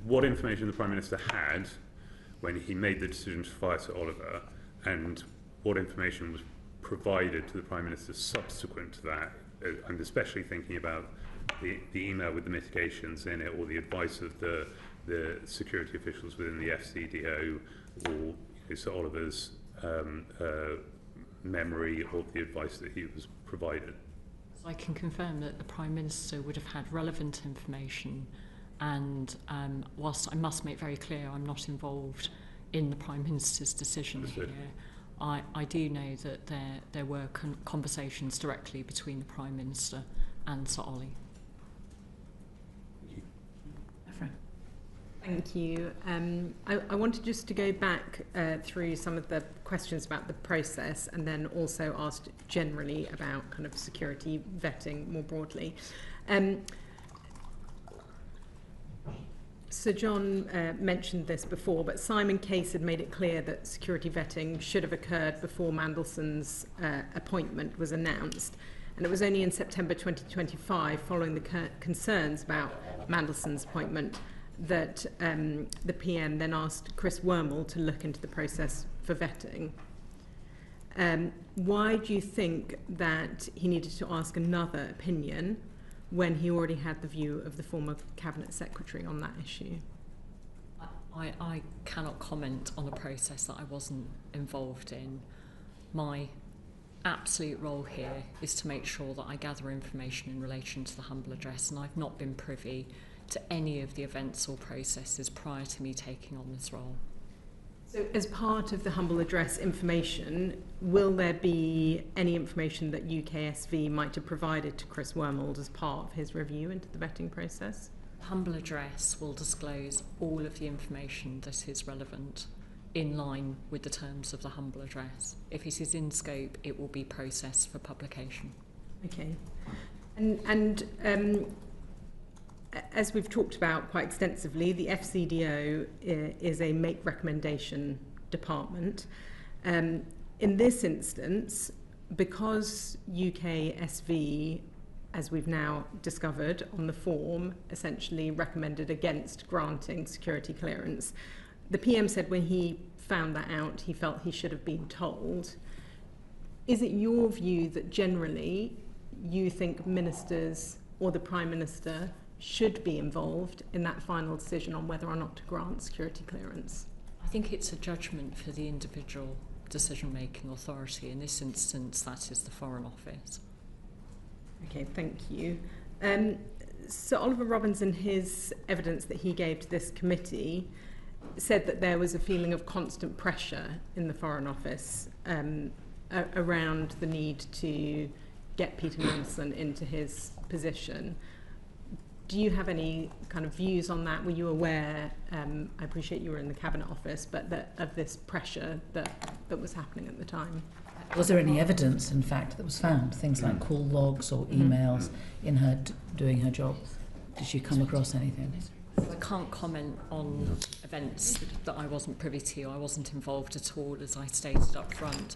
what information the Prime Minister had when he made the decision to fire Sir Oliver, and what information was provided to the Prime Minister subsequent to that. I'm especially thinking about the email with the mitigations in it, or the advice of the security officials within the FCDO, or Sir Oliver's memory of the advice that he was provided. I can confirm that the Prime Minister would have had relevant information, and whilst I must make very clear I'm not involved in the Prime Minister's decision here, I do know that there were conversations directly between the Prime Minister and Sir Ollie. Thank you. I wanted just to go back through some of the questions about the process, and then also asked generally about kind of security vetting more broadly. Sir John mentioned this before, but Simon Case had made it clear that security vetting should have occurred before Mandelson's appointment was announced. And it was only in September 2025, following the concerns about Mandelson's appointment, that the PM then asked Chris Wormald to look into the process for vetting. Why do you think that he needed to ask another opinion when he already had the view of the former Cabinet Secretary on that issue? I cannot comment on a process that I wasn't involved in. My absolute role here is to make sure that I gather information in relation to the humble address, and I've not been privy to any of the events or processes prior to me taking on this role. So as part of the humble address information, will there be any information that UKSV might have provided to Chris Wormald as part of his review into the vetting process? The humble address will disclose all of the information that is relevant in line with the terms of the humble address. If it is in scope, it will be processed for publication. Okay. And as we've talked about quite extensively, the FCDO is a make recommendation department. In this instance, because UKSV, as we've now discovered on the form, essentially recommended against granting security clearance, the PM said when he found that out, he felt he should have been told. Is it your view that generally you think ministers or the Prime Minister should be involved in that final decision on whether or not to grant security clearance? I think it's a judgment for the individual decision-making authority. In this instance, that is the Foreign Office. Okay, thank you. Sir Oliver Robbins, in his evidence that he gave to this committee, said that there was a feeling of constant pressure in the Foreign Office around the need to get Peter Mandelson into his position. Do you have any kind of views on that? Were you aware, I appreciate you were in the Cabinet Office, but of this pressure that was happening at the time? Was there any evidence, in fact, that was found? Things like call logs or emails in her doing her job? Did she come across anything? I can't comment on events that I wasn't privy to. I wasn't involved at all, as I stated up front.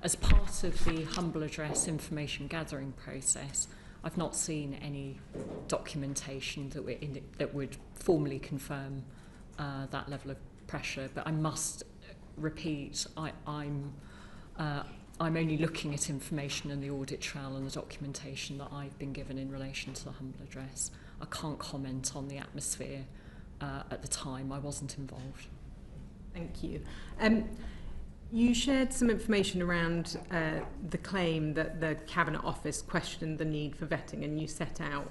As part of the humble address information gathering process, I've not seen any documentation that would formally confirm that level of pressure. But I must repeat, I'm only looking at information in the audit trail and the documentation that I've been given in relation to the humble address. I can't comment on the atmosphere at the time. I wasn't involved. Thank you. You shared some information around the claim that the Cabinet Office questioned the need for vetting, and you set out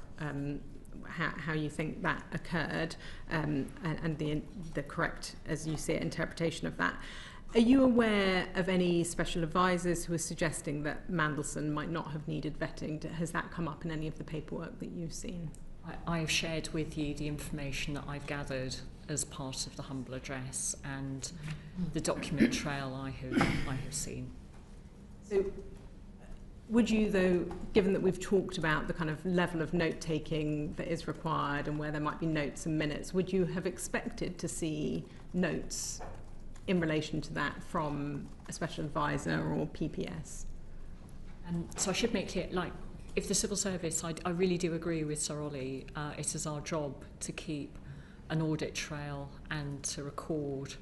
how you think that occurred and the correct, as you see it, interpretation of that. Are you aware of any special advisors who are suggesting that Mandelson might not have needed vetting? Has that come up in any of the paperwork that you've seen? I have shared with you the information that I've gathered as part of the humble address and the document trail I have seen. So would you, though, given that we've talked about the kind of level of note-taking that is required and where there might be notes and minutes, would you have expected to see notes in relation to that from a special advisor or PPS? So I should make clear, like, if the civil service, I really do agree with Sir Ollie, it is our job to keep an audit trail and to record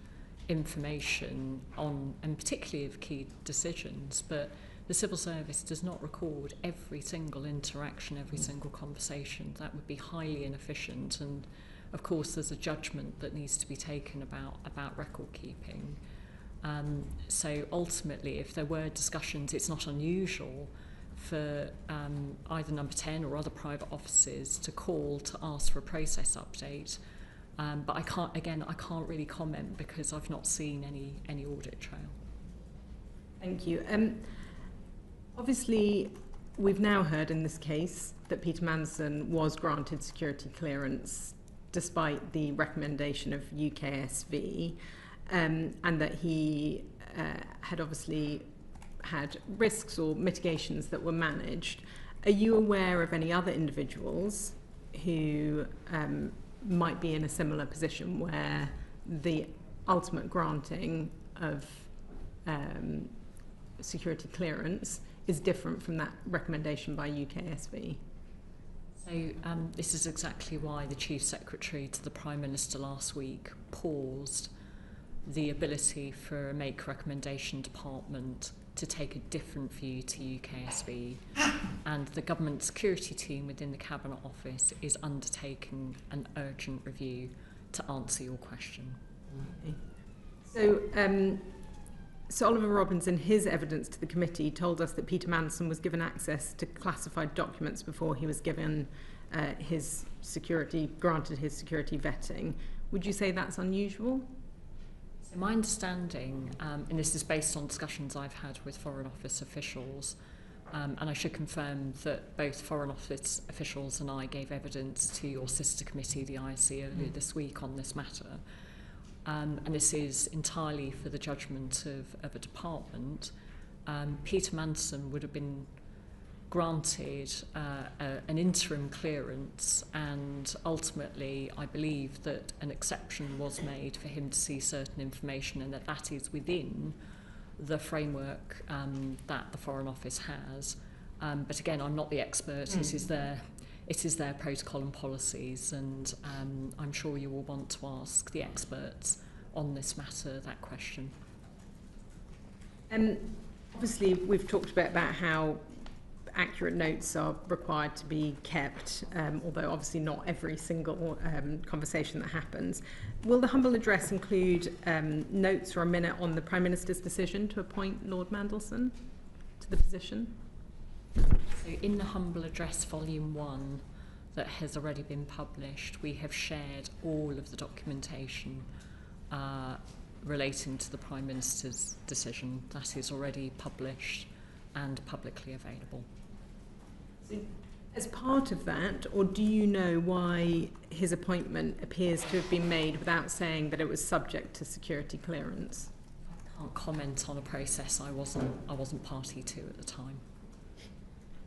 information on, and particularly of key decisions, but the civil service does not record every single interaction, every single conversation. That would be highly inefficient, and of course there's a judgment that needs to be taken about record keeping. So ultimately, if there were discussions, it's not unusual for either Number 10 or other private offices to call to ask for a process update. But I can't really comment because I've not seen any audit trail. Thank you. Obviously, we've now heard in this case that Peter Mandelson was granted security clearance despite the recommendation of UKSV, and that he had obviously had risks or mitigations that were managed. Are you aware of any other individuals who might be in a similar position where the ultimate granting of security clearance is different from that recommendation by UKSV? So this is exactly why the Chief Secretary to the Prime Minister last week paused the ability for a Make Recommendation Department to take a different view to UKSV, and the government security team within the Cabinet Office is undertaking an urgent review to answer your question. Okay. So, Sir Oliver Robbins, in his evidence to the committee, told us that Peter Mandelson was given access to classified documents before he was given granted his security vetting. Would you say that's unusual? So my understanding, and this is based on discussions I've had with Foreign Office officials, and I should confirm that both Foreign Office officials and I gave evidence to your sister committee, the ISC, earlier this week on this matter. And this is entirely for the judgment of a department. Peter Mandelson would have been granted an interim clearance, and ultimately I believe that an exception was made for him to see certain information, and that is within the framework that the Foreign Office has. But again, I'm not the expert. It is their protocol and policies, and I'm sure you will want to ask the experts on this matter that question. Obviously, we've talked a bit about how accurate notes are required to be kept, although obviously not every single conversation that happens. Will the humble address include notes or a minute on the Prime Minister's decision to appoint Lord Mandelson to the position? So in the humble address volume 1 that has already been published, we have shared all of the documentation relating to the Prime Minister's decision. That is already published and publicly available. So, as part of that, or do you know why his appointment appears to have been made without saying that it was subject to security clearance? I can't comment on a process I wasn't party to at the time.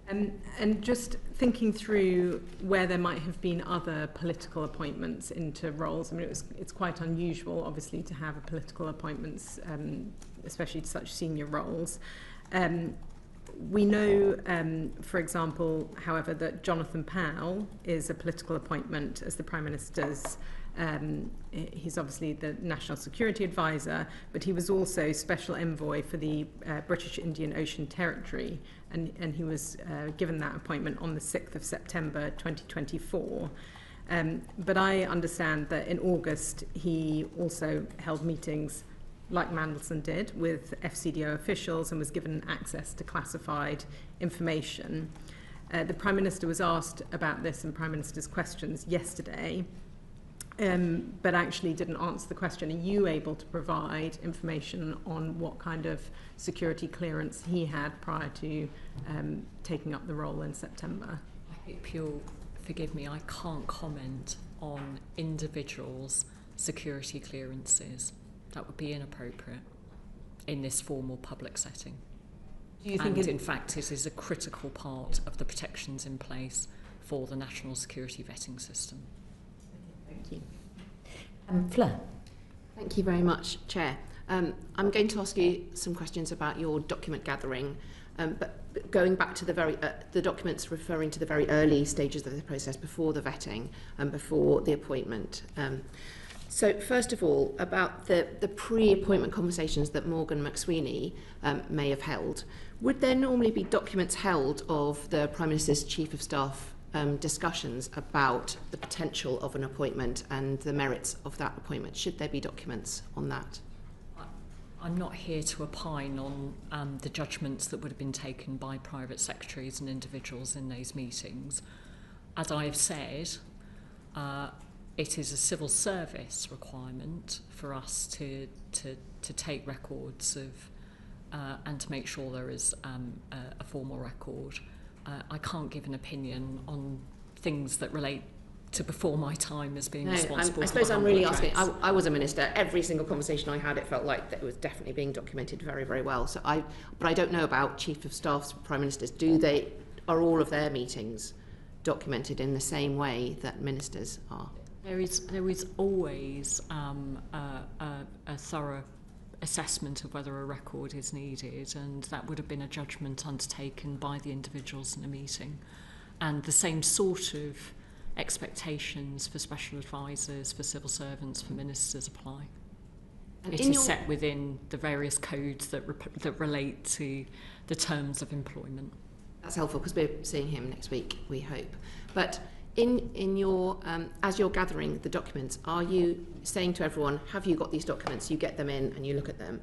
And just thinking through where there might have been other political appointments into roles. I mean, it's quite unusual, obviously, to have a political appointments, especially to such senior roles. We know, for example, however, that Jonathan Powell is a political appointment as the Prime Minister's. He's obviously the National Security Advisor, but he was also Special Envoy for the British Indian Ocean Territory, and he was given that appointment on the 6th of September 2024. But I understand that in August he also held meetings like Mandelson did with FCDO officials and was given access to classified information. The Prime Minister was asked about this in Prime Minister's questions yesterday, but actually didn't answer the question. Are you able to provide information on what kind of security clearance he had prior to taking up the role in September? I hope you'll forgive me, I can't comment on individuals' security clearances. That would be inappropriate in this formal public setting. Do you think in fact, it is a critical part of the protections in place for the national security vetting system. Thank you. Fleur. Thank you very much, Chair. I'm going to ask you some questions about your document gathering, but going back to the documents referring to the very early stages of the process before the vetting and before the appointment. So first of all, about the pre-appointment conversations that Morgan McSweeney may have held, would there normally be documents held of the Prime Minister's Chief of Staff discussions about the potential of an appointment and the merits of that appointment? Should there be documents on that? I'm not here to opine on the judgments that would have been taken by private secretaries and individuals in those meetings. As I have said, it is a civil service requirement for us to take records of and to make sure there is a formal record. I can't give an opinion on things that relate to before my time as being responsible. I suppose I'm really asking. I was a minister. Every single conversation I had, it felt like that it was definitely being documented very, very well. So but I don't know about Chief of Staffs, Prime Ministers. Are all of their meetings documented in the same way that ministers are? There is always a thorough assessment of whether a record is needed, and that would have been a judgment undertaken by the individuals in a meeting. And the same sort of expectations for special advisors, for civil servants, for ministers apply. And it is set within the various codes that relate to the terms of employment. That's helpful because we're seeing him next week, we hope. But in your as you're gathering the documents, are you saying to everyone, have you got these documents? You get them in and you look at them.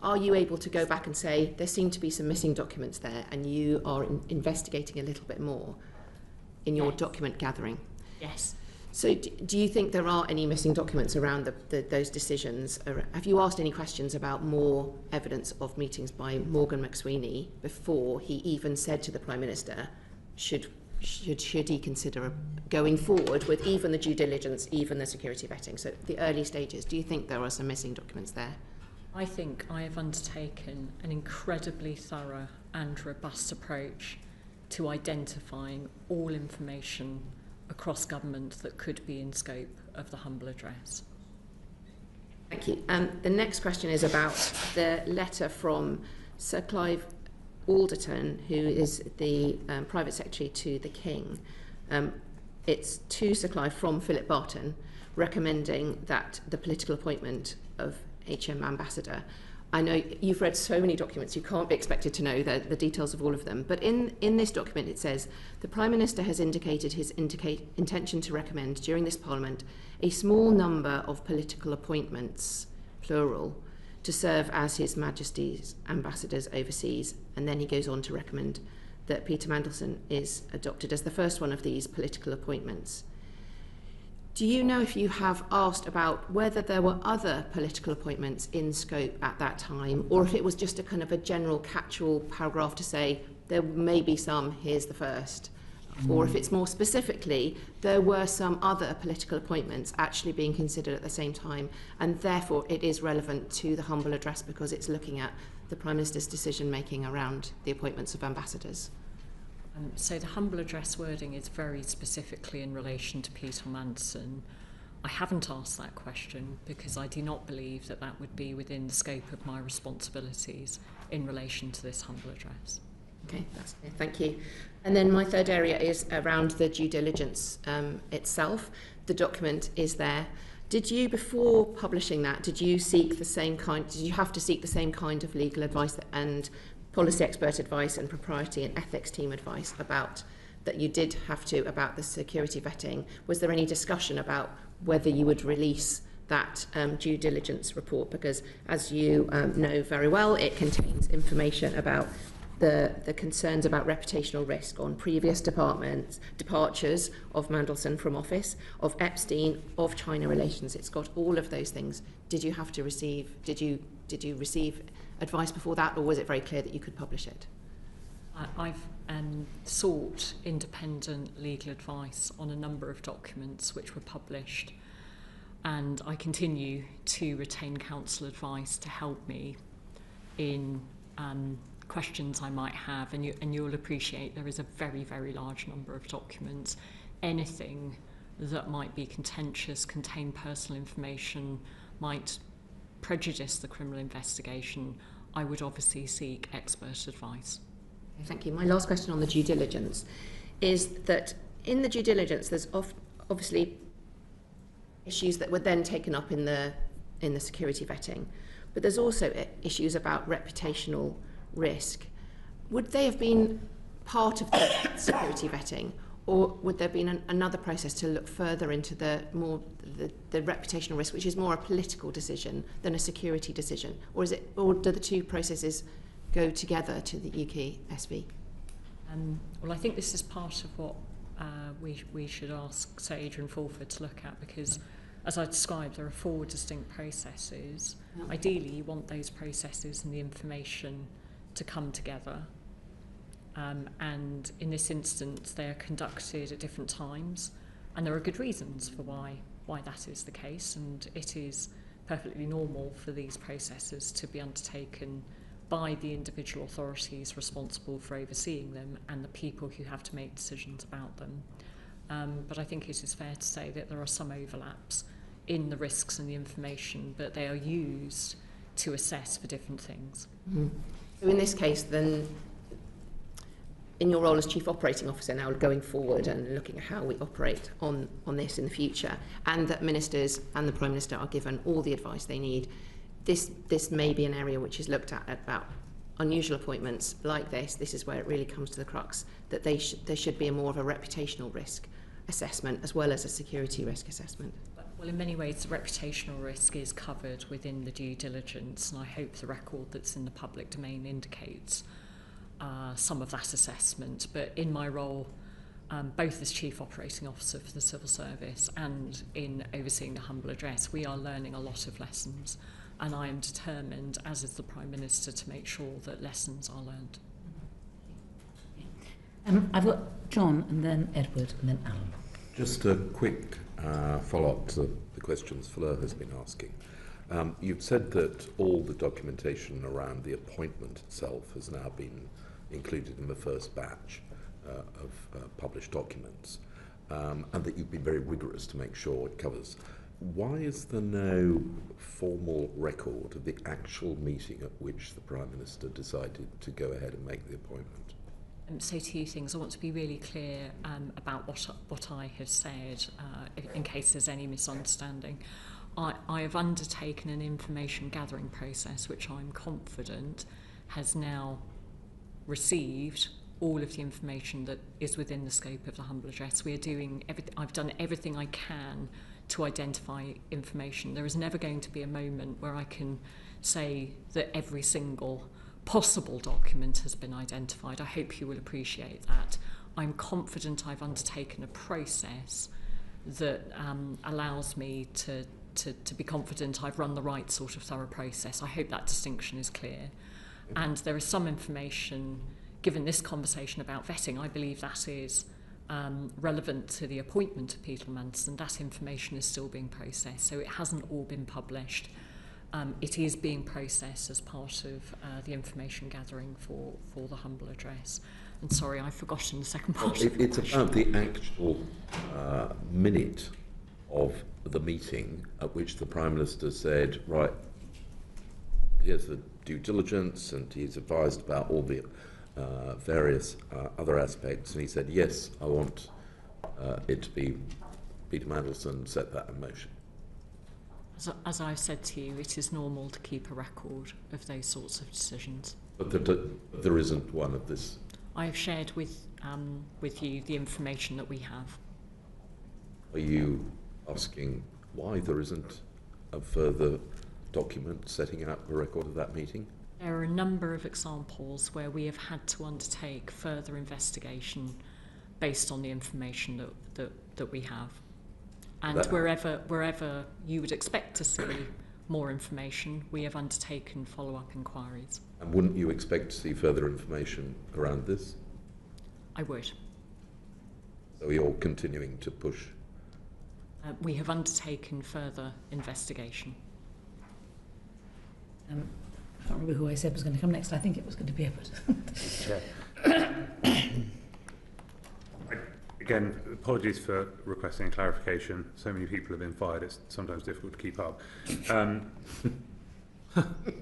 Are you able to go back and say, there seem to be some missing documents there, and you are investigating a little bit more in your document gathering? Yes. So do you think there are any missing documents around those decisions? Have you asked any questions about more evidence of meetings by Morgan McSweeney before he even said to the Prime Minister, should he consider going forward with even the due diligence, even the security vetting? So the early stages, do you think there are some missing documents there? I think I have undertaken an incredibly thorough and robust approach to identifying all information across government that could be in scope of the humble address. Thank you. The next question is about the letter from Sir Clive Alderton, who is the private secretary to the King. It's to Sir Clive from Philip Barton, recommending that the political appointment of HM Ambassador. I know you've read so many documents, you can't be expected to know the details of all of them, but in this document it says, the Prime Minister has indicated his intention to recommend during this Parliament a small number of political appointments, plural, to serve as His Majesty's ambassadors overseas. And then he goes on to recommend that Peter Mandelson is adopted as the first one of these political appointments. Do you know if you have asked about whether there were other political appointments in scope at that time, or if it was just a kind of a general catch-all paragraph to say there may be some, here's the first? or if it's more specifically, there were some other political appointments actually being considered at the same time, and therefore it is relevant to the humble address because it's looking at the Prime Minister's decision making around the appointments of ambassadors. So the humble address wording is very specifically in relation to Peter Mandelson. I haven't asked that question because I do not believe that that would be within the scope of my responsibilities in relation to this humble address. Okay, that's clear. Thank you. And then my third area is around the due diligence itself. The document is there. Did you, before publishing that, did you have to seek the same kind of legal advice and policy expert advice and propriety and ethics team advice about that you did have to about the security vetting? Was there any discussion about whether you would release that due diligence report? Because as you know very well, it contains information about the concerns about reputational risk on previous departures of Mandelson from office, of Epstein, of China relations. It's got all of those things. Did you receive advice before that, or was it very clear that you could publish it? I've sought independent legal advice on a number of documents which were published, and I continue to retain counsel advice to help me in questions I might have, and you'll appreciate there is a very, very large number of documents. Anything that might be contentious, contain personal information, might prejudice the criminal investigation, I would obviously seek expert advice. Thank you. My last question on the due diligence is that in the due diligence there's obviously issues that were then taken up in the security vetting, but there's also issues about reputational risk. Would they have been part of the security vetting, or would there have been another process to look further into the reputational risk, which is more a political decision than a security decision, or do the two processes go together to the UK SV? Well, I think this is part of what we should ask Sir Adrian Fulford to look at, because as I described, there are 4 distinct processes. Ideally, you want those processes and the information to come together. And in this instance, they are conducted at different times, and there are good reasons for why that is the case, and it is perfectly normal for these processes to be undertaken by the individual authorities responsible for overseeing them and the people who have to make decisions about them. But I think it is fair to say that there are some overlaps in the risks and the information, but they are used to assess for different things. Mm-hmm. So in this case, then, in your role as Chief Operating Officer now going forward and looking at how we operate on this in the future, and that ministers and the Prime Minister are given all the advice they need, this may be an area which is looked at about unusual appointments like this. This is where it really comes to the crux, that there should be more of a reputational risk assessment as well as a security risk assessment. Well, in many ways, the reputational risk is covered within the due diligence, and I hope the record that's in the public domain indicates some of that assessment. But in my role, both as Chief Operating Officer for the Civil Service and in overseeing the humble address, we are learning a lot of lessons, and I am determined, as is the Prime Minister, to make sure that lessons are learned. I've got John, and then Edward, and then Alan. Just a quick follow-up to the questions Fleur has been asking. You've said that all the documentation around the appointment itself has now been included in the first batch of published documents, and that you've been very rigorous to make sure it covers. Why is there no formal record of the actual meeting at which the Prime Minister decided to go ahead and make the appointment? So 2 things. I want to be really clear about what I have said, in case there's any misunderstanding. I have undertaken an information gathering process which I'm confident has now received all of the information that is within the scope of the humble address. I've done everything I can to identify information. There is never going to be a moment where I can say that every single possible document has been identified. I hope you will appreciate that. I'm confident I've undertaken a process that allows me to be confident I've run the right sort of thorough process. I hope that distinction is clear. And there is some information, given this conversation about vetting, I believe that is relevant to the appointment of Peter Mandelson, that information is still being processed. So it hasn't all been published. It is being processed as part of the information gathering for the humble address. And sorry, I've forgotten the second part. It's about the actual minute of the meeting at which the Prime Minister said, right, here's the due diligence, and he's advised about all the various other aspects, and he said, yes, I want it to be Peter Mandelson set that in motion. As I've said to you, it is normal to keep a record of those sorts of decisions. But there isn't one of this. I have shared with you the information that we have. Are you asking why there isn't a further document setting out a record of that meeting? There are a number of examples where we have had to undertake further investigation based on the information that we have. And wherever you would expect to see more information, we have undertaken follow-up inquiries. And wouldn't you expect to see further information around this? I would. So you're continuing to push? We have undertaken further investigation. I can't remember who I said was going to come next. I think it was going to be Edward. Again, apologies for requesting clarification. So many people have been fired, it's sometimes difficult to keep up.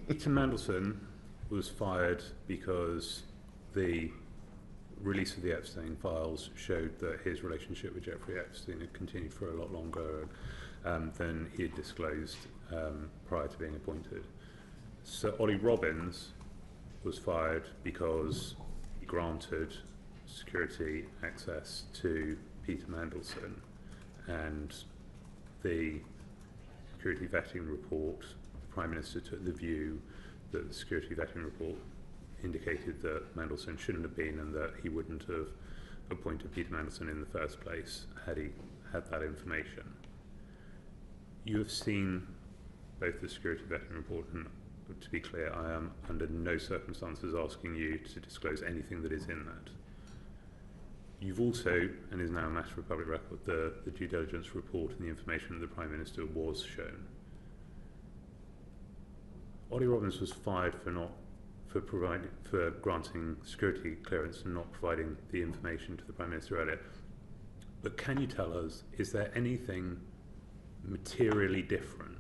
Peter Mandelson was fired because the release of the Epstein files showed that his relationship with Jeffrey Epstein had continued for a lot longer than he had disclosed prior to being appointed. Sir Ollie Robbins was fired because he granted security access to Peter Mandelson, and the security vetting report, the Prime Minister took the view that the security vetting report indicated that Mandelson shouldn't have been, and that he wouldn't have appointed Peter Mandelson in the first place had he had that information. You have seen both the security vetting report, and to be clear, I am under no circumstances asking you to disclose anything that is in that. You've also, and is now a matter of public record, the due diligence report and the information that the Prime Minister was shown. Ollie Robbins was fired for granting security clearance and not providing the information to the Prime Minister earlier. But can you tell us, is there anything materially different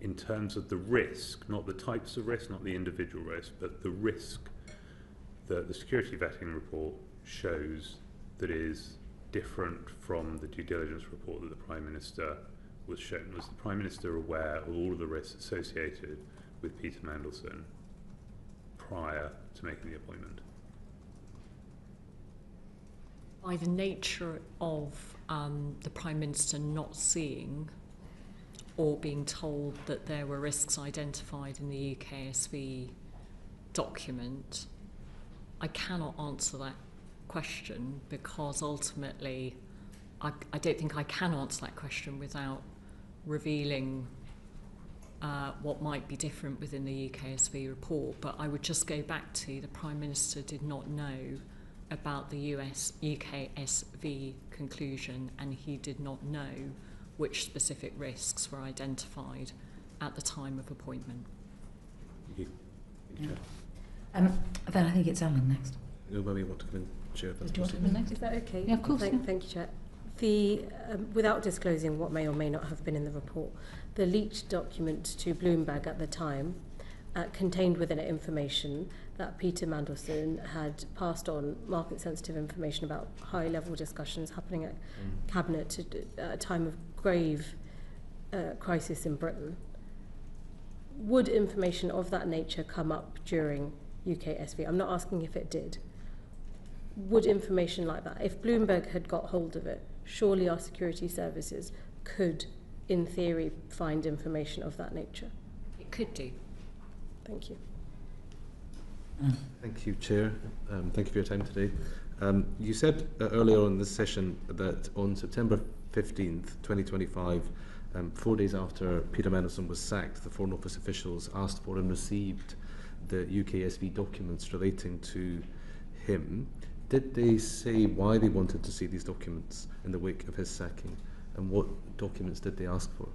in terms of the risk, not the types of risk, not the individual risk, but the risk that the security vetting report shows that is different from the due diligence report that the Prime Minister was shown? Was the Prime Minister aware of all of the risks associated with Peter Mandelson prior to making the appointment? By the nature of the Prime Minister not seeing or being told that there were risks identified in the UKSV document, I cannot answer that question, because ultimately I don't think I can answer that question without revealing what might be different within the UKSV report. But I would just go back to the Prime Minister did not know about the UKSV conclusion, and he did not know which specific risks were identified at the time of appointment. Thank you. Then I think it's Alan next. Nobody want to come in, Chair? Do you want to come in next? Is that okay? Yeah, of course. Thank you, Chair. Without disclosing what may or may not have been in the report, the leaked document to Bloomberg at the time contained within it information that Peter Mandelson had passed on market-sensitive information about high-level discussions happening at Cabinet at a time of grave crisis in Britain. Would information of that nature come up during UKSV? I'm not asking if it did. Would information like that, if Bloomberg had got hold of it, surely our security services could, in theory, find information of that nature? It could do. Thank you. Thank you, Chair. Thank you for your time today. You said earlier on in this session that on September 15th, 2025, 4 days after Peter Mandelson was sacked, the Foreign Office officials asked for and received the UKSV documents relating to him. Did they say why they wanted to see these documents in the wake of his sacking, and what documents did they ask for?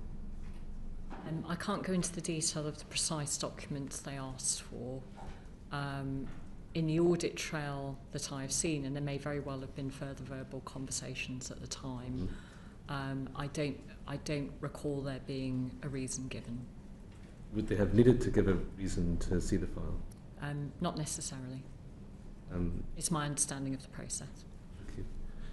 I can't go into the detail of the precise documents they asked for. In the audit trail that I've seen, and there may very well have been further verbal conversations at the time, I don't recall there being a reason given. Would they have needed to give a reason to see the file? Not necessarily. It's my understanding of the process. Thank you.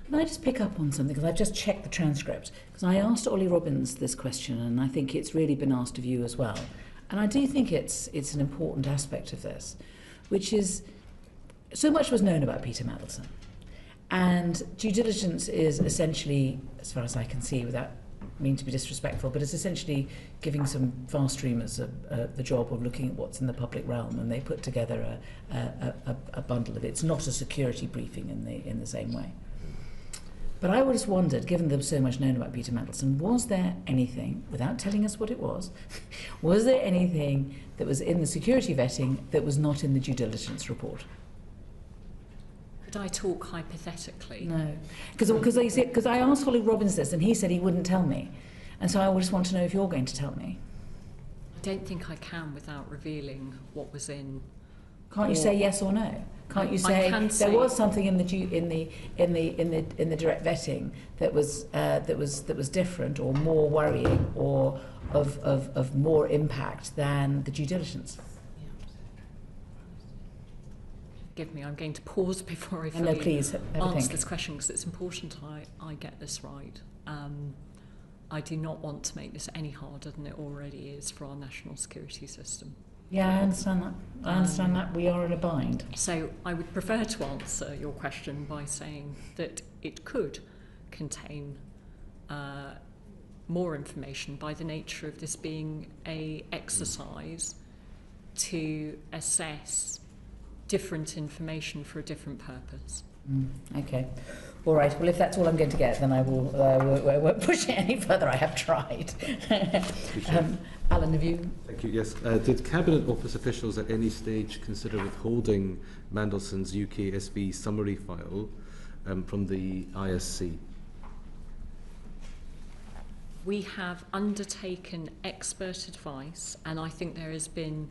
Can I just pick up on something? Because I've just checked the transcript. Because I asked Ollie Robbins this question, and I think it's really been asked of you as well. And I do think it's an important aspect of this, which is so much was known about Peter Mandelson. And due diligence is essentially, as far as I can see, without meaning to be disrespectful, but it's essentially giving some fast streamers the job of looking at what's in the public realm, and they put together a bundle of it. It's not a security briefing in the same way. But I always wondered, given there was so much known about Peter Mandelson, was there anything, without telling us what it was there anything that was in the security vetting that was not in the due diligence report? Could I talk hypothetically? No, because I asked Ollie Robbins this, and he said he wouldn't tell me, and so I just want to know if you're going to tell me. I don't think I can without revealing what was in. Can't you say yes or no? Can't you say there was something in the direct vetting that was different or more worrying or of more impact than the due diligence? Forgive me, I'm going to pause before I No, please, answer this question, because it's important I get this right. I do not want to make this any harder than it already is for our national security system. Yeah, I understand that. I understand that. We are in a bind. So I would prefer to answer your question by saying that it could contain more information by the nature of this being an exercise to assess different information for a different purpose. Okay. All right. Well, if that's all I'm going to get, then I won't push it any further. I have tried. Alan, have you? Thank you. Yes. Did Cabinet Office officials at any stage consider withholding Mandelson's UKSB summary file from the ISC? We have undertaken expert advice, and I think there has been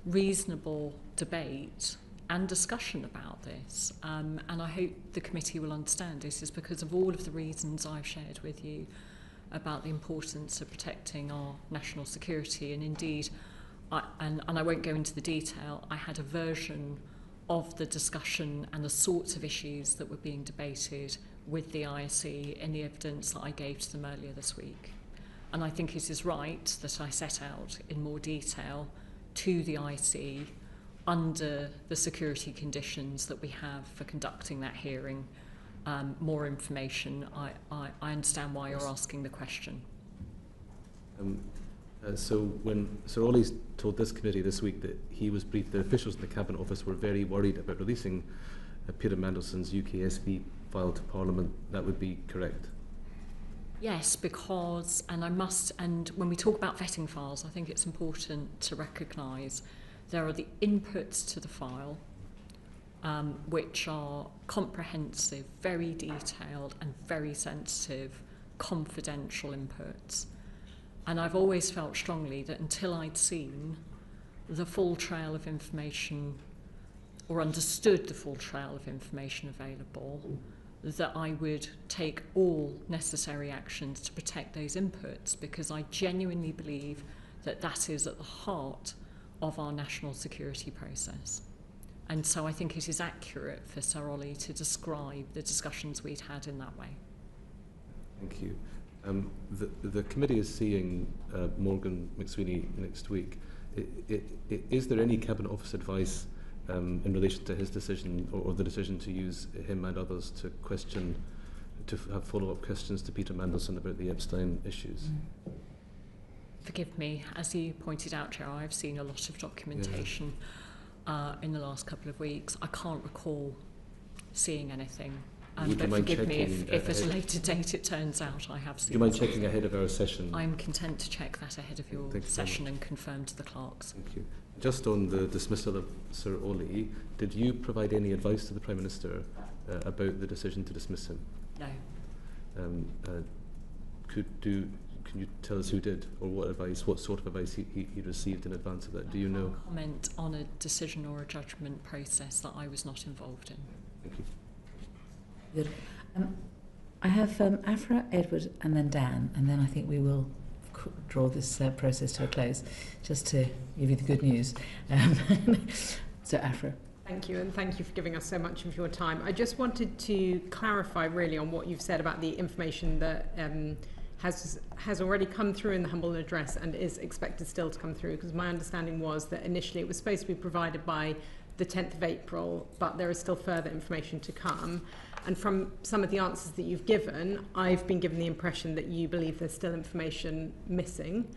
reasonable debate and discussion about this, and I hope the committee will understand this is because of all of the reasons I've shared with you about the importance of protecting our national security. And indeed, and I won't go into the detail, I had a version of the discussion and the sorts of issues that were being debated with the ISC in the evidence that I gave to them earlier this week. And I think it is right that I set out in more detail to the IC under the security conditions that we have for conducting that hearing more information. I understand why you're asking the question. So when Sir Ollie's told this committee this week that he was briefed, the officials in the Cabinet Office were very worried about releasing Peter Mandelson's UKSB file to Parliament, that would be correct? Yes, because, and when we talk about vetting files, I think it's important to recognise there are the inputs to the file, which are comprehensive, very detailed and very sensitive, confidential inputs. And I've always felt strongly that until I'd seen the full trail of information or understood the full trail of information available, that I would take all necessary actions to protect those inputs, because I genuinely believe that that is at the heart of our national security process. And so I think it is accurate for Sir Ollie to describe the discussions we'd had in that way. Thank you. The committee is seeing Morgan McSweeney next week. Is there any Cabinet Office advice in relation to his decision or the decision to use him and others to question, to have follow-up questions to Peter Mandelson about the Epstein issues? Forgive me, as you pointed out, Chair, I've seen a lot of documentation in the last couple of weeks. I can't recall seeing anything. But forgive me if at a later date it turns out I have seen. Do you mind checking ahead of our session? I'm content to check that ahead of your session and confirm to the clerks. Thank you. Just on the dismissal of Sir Ollie, did you provide any advice to the Prime Minister about the decision to dismiss him? No. Can you tell us who did, or what sort of advice he received in advance of that? Do you know? Comment on a decision or a judgment process that I was not involved in. Thank you. Good. I have Afra, Edward, and then Dan, and then I think we will draw this process to a close, just to give you the good news. So, Afra. Thank you, and thank you for giving us so much of your time. I just wanted to clarify really on what you've said about the information that has already come through in the humble address and is expected still to come through, because my understanding was that initially it was supposed to be provided by the 10th of April, but there is still further information to come. And from some of the answers that you've given, I've been given the impression that you believe there's still information missing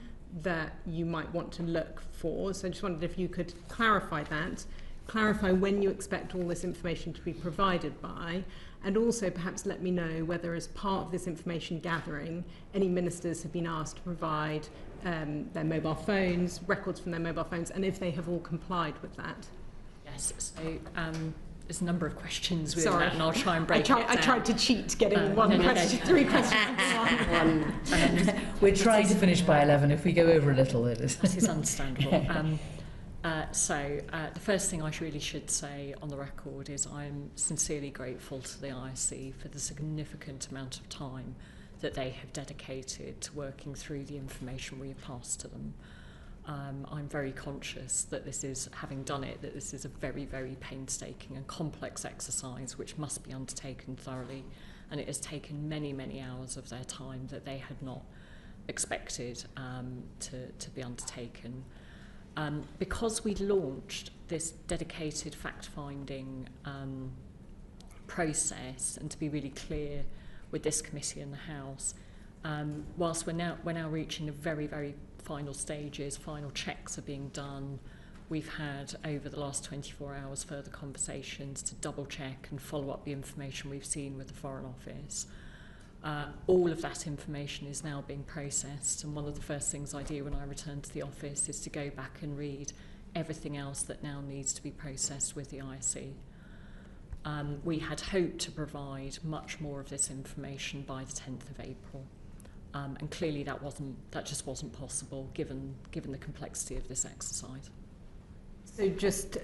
that you might want to look for. So I just wondered if you could clarify that, clarify when you expect all this information to be provided by, and also perhaps let me know whether as part of this information gathering, any ministers have been asked to provide their mobile phones, records from their mobile phones, and if they have all complied with that. Yes, so there's a number of questions with Sorry. that, and I'll try and break it down. I tried to cheat getting three questions. We're trying to finish by 11. If we go over a little, it is. That is understandable. So the first thing I really should say on the record is I'm sincerely grateful to the ISC for the significant amount of time that they have dedicated to working through the information we have passed to them. I'm very conscious that this is, having done it, that this is a very, very painstaking and complex exercise which must be undertaken thoroughly, and it has taken many, many hours of their time that they had not expected to be undertaken. Because we launched this dedicated fact-finding process, and to be really clear with this committee and the House, whilst we're now reaching the very, very final stages, final checks are being done, we've had over the last 24 hours further conversations to double check and follow up the information we've seen with the Foreign Office. All of that information is now being processed, and one of the first things I do when I return to the office is to go back and read everything else that now needs to be processed with the ISC. We had hoped to provide much more of this information by the 10th of April, and clearly that just wasn't possible given the complexity of this exercise. So just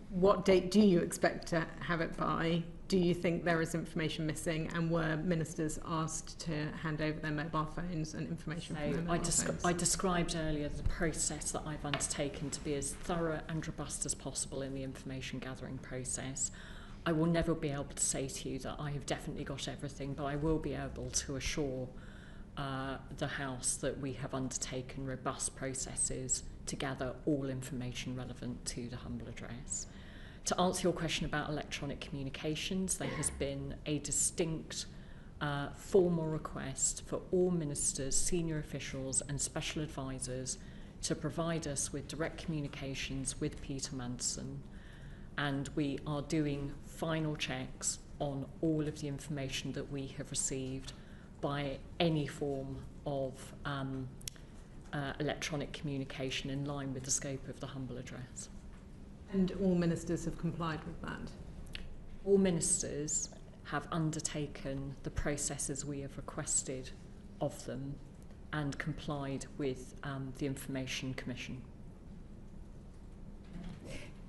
what date do you expect to have it by? Do you think there is information missing, and were ministers asked to hand over their mobile phones and information from their mobile phones? I described earlier the process that I've undertaken to be as thorough and robust as possible in the information gathering process. I will never be able to say to you that I have definitely got everything, but I will be able to assure the House that we have undertaken robust processes to gather all information relevant to the humble address. To answer your question about electronic communications, there has been a distinct formal request for all ministers, senior officials and special advisors to provide us with direct communications with Peter Mandelson, and we are doing final checks on all of the information that we have received by any form of electronic communication in line with the scope of the humble address. And all ministers have complied with that? All ministers have undertaken the processes we have requested of them and complied with the Information Commission.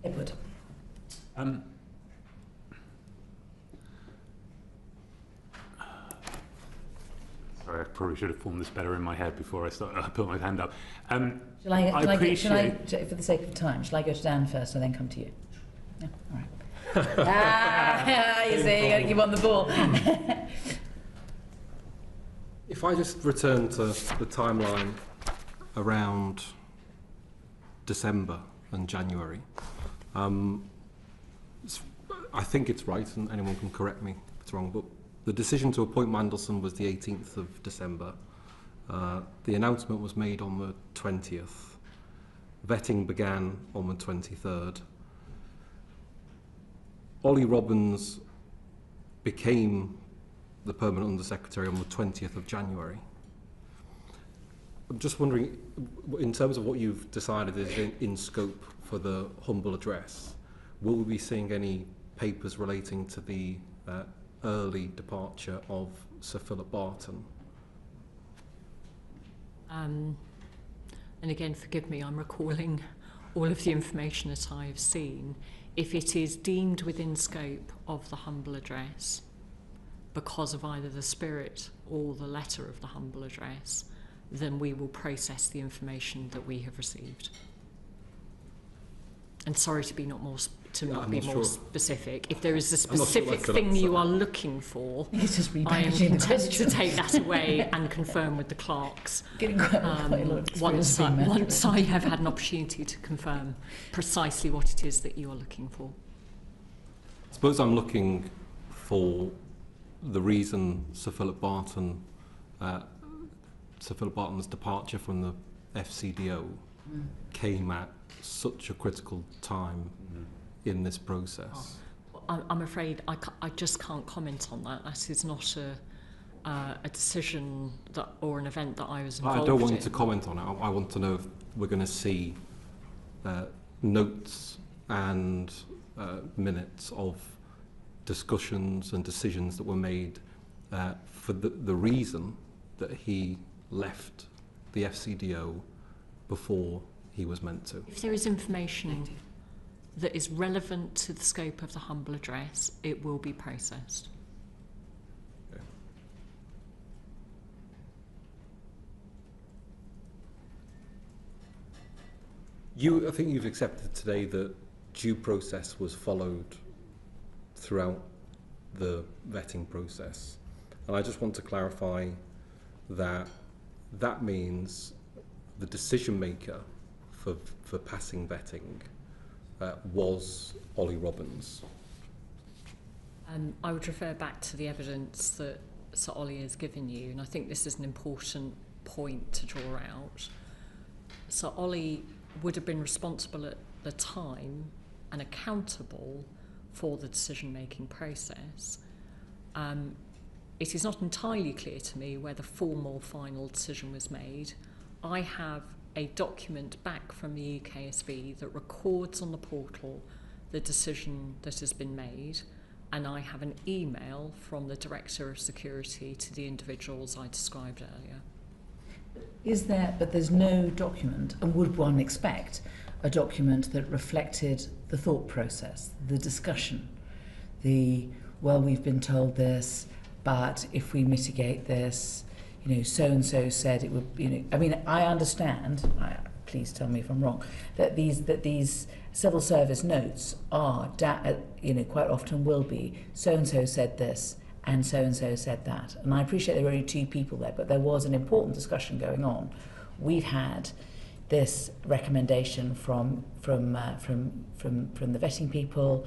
Edward. Sorry, I probably should have formed this better in my head before I put my hand up. Shall I, for the sake of time, shall I go to Dan first and then come to you? Yeah, all right. You see, you got to keep on the ball. If I just return to the timeline around December and January, I think it's right, and anyone can correct me if it's wrong, but the decision to appoint Mandelson was the 18th of December. The announcement was made on the 20th. Vetting began on the 23rd. Ollie Robbins became the permanent Undersecretary on the 20th of January. I'm just wondering, in terms of what you've decided is in scope for the humble address, will we be seeing any papers relating to the early departure of Sir Philip Barton? And again, forgive me, I'm recalling all of the information that I have seen. If it is deemed within scope of the humble address, because of either the spirit or the letter of the humble address, then we will process the information that we have received. And sorry to be not more specific. If there is a specific thing you are looking for, I am content to take that away and confirm with the clerks once I have had an opportunity to confirm precisely what it is that you are looking for. I suppose I'm looking for the reason Sir Philip Barton's departure from the FCDO came at such a critical time in this process. I'm afraid I just can't comment on that. That is not a decision that, or an event that I was involved in. I don't want you to comment on it. I want to know if we're going to see notes and minutes of discussions and decisions that were made for the reason that he left the FCDO before he was meant to. If there is information that is relevant to the scope of the humble address, it will be processed. Okay. I think you've accepted today that due process was followed throughout the vetting process. And I just want to clarify that that means the decision maker for passing vetting was Ollie Robbins. I would refer back to the evidence that Sir Ollie has given you, and I think this is an important point to draw out. Sir Ollie would have been responsible at the time and accountable for the decision-making process. It is not entirely clear to me where the formal final decision was made. I have a document back from the UKSV that records on the portal the decision that has been made, and I have an email from the Director of Security to the individuals I described earlier. But there's no document, and would one expect a document that reflected the thought process, the discussion, well, we've been told this, but if we mitigate this, so-and-so said it would, I understand, please tell me if I'm wrong, that these civil service notes are, quite often will be, so-and-so said this, and so said that. And I appreciate there were only two people there, but there was an important discussion going on. We've had this recommendation from the vetting people.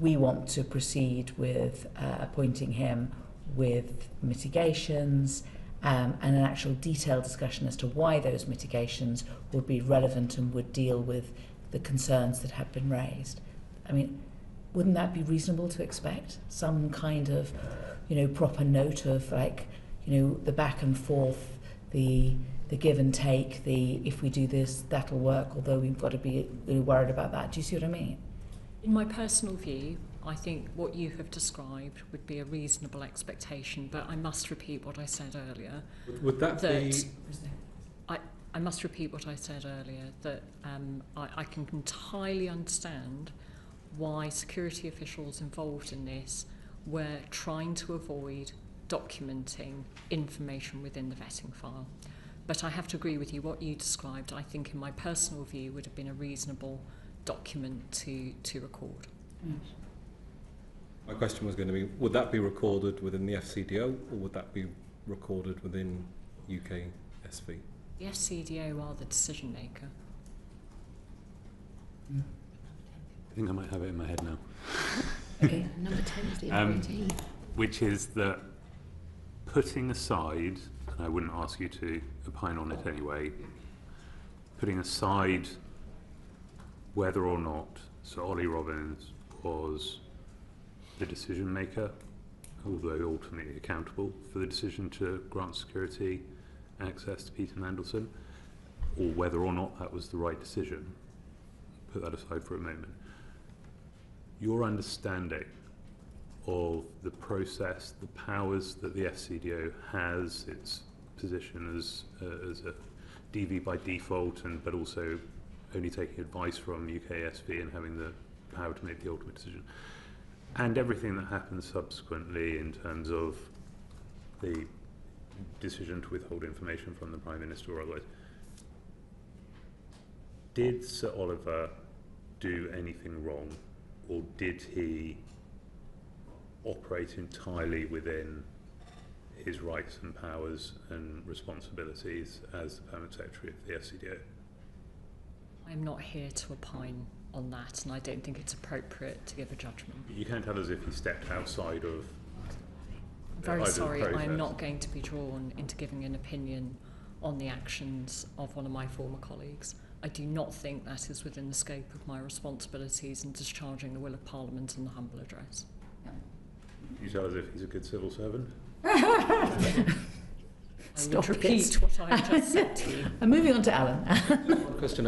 We want to proceed with appointing him with mitigations and an actual detailed discussion as to why those mitigations would be relevant and would deal with the concerns that have been raised. Wouldn't that be reasonable to expect? Some kind of, proper note of the back and forth, the give and take, if we do this, that'll work, although we've got to be really worried about that. Do you see what I mean? In my personal view, I think what you have described would be a reasonable expectation, but I must repeat what I said earlier. Would that be... I must repeat what I said earlier, that I can entirely understand why security officials involved in this were trying to avoid documenting information within the vetting file. But I have to agree with you, what you described, I think in my personal view, would have been a reasonable document to record. Yes. My question was going to be, would that be recorded within the FCDO or would that be recorded within UKSV? The FCDO are the decision maker. I think I might have it in my head now. Okay. Number 10 is the appointee. Which is that putting aside, and I wouldn't ask you to opine on it anyway, putting aside whether or not Sir Ollie Robbins was the decision maker, although ultimately accountable for the decision to grant security access to Peter Mandelson, or whether or not that was the right decision. Put that aside for a moment. your understanding of the process, the powers that the FCDO has, its position as a DV by default, but also only taking advice from UKSV and having the power to make the ultimate decision, and everything that happens subsequently in terms of the decision to withhold information from the Prime Minister or otherwise. Did Sir Oliver do anything wrong, or did he operate entirely within his rights and powers and responsibilities as the Permanent Secretary of the FCDO? I'm not here to opine on that, and I don't think it's appropriate to give a judgment. You can't tell us if he stepped outside of. I'm very sorry, process. I'm not going to be drawn into giving an opinion on the actions of one of my former colleagues. I do not think that is within the scope of my responsibilities in discharging the will of Parliament and the humble address. You tell us if he's a good civil servant? I would repeat what I just said to you. I'm moving on to Alan. One question,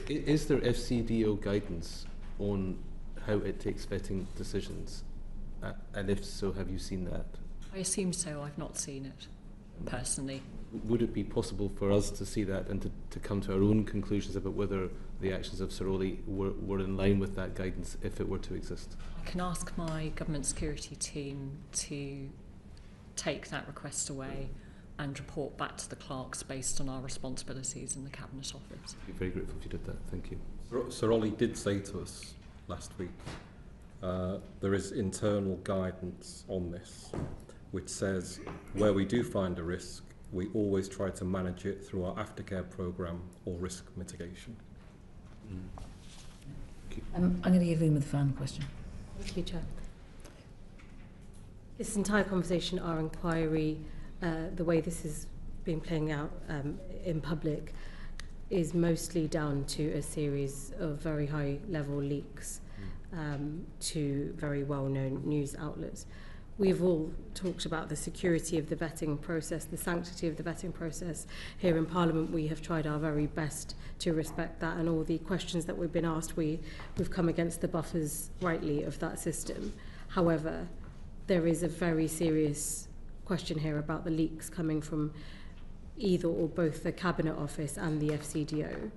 is there FCDO guidance on how it takes vetting decisions? And if so, have you seen that? I assume so. I've not seen it personally. Would it be possible for us to see that and to come to our own conclusions about whether the actions of Sir Ollie were in line with that guidance if it were to exist? I can ask my government security team to take that request away and report back to the clerks based on our responsibilities in the Cabinet Office. I'd be very grateful if you did that. Thank you. Sir Ollie did say to us last week, there is internal guidance on this, which says where we do find a risk, we always try to manage it through our aftercare programme or risk mitigation. I'm going to give Uma the final question. Thank you, Chair. This entire conversation, our inquiry, the way this has been playing out in public, is mostly down to a series of very high-level leaks to very well-known news outlets. We've all talked about the security of the vetting process, the sanctity of the vetting process. Here in Parliament, we have tried our very best to respect that, and all the questions that we've been asked, we've come against the buffers rightly of that system. However, there is a very serious question here about the leaks coming from either or both the Cabinet Office and the FCDO.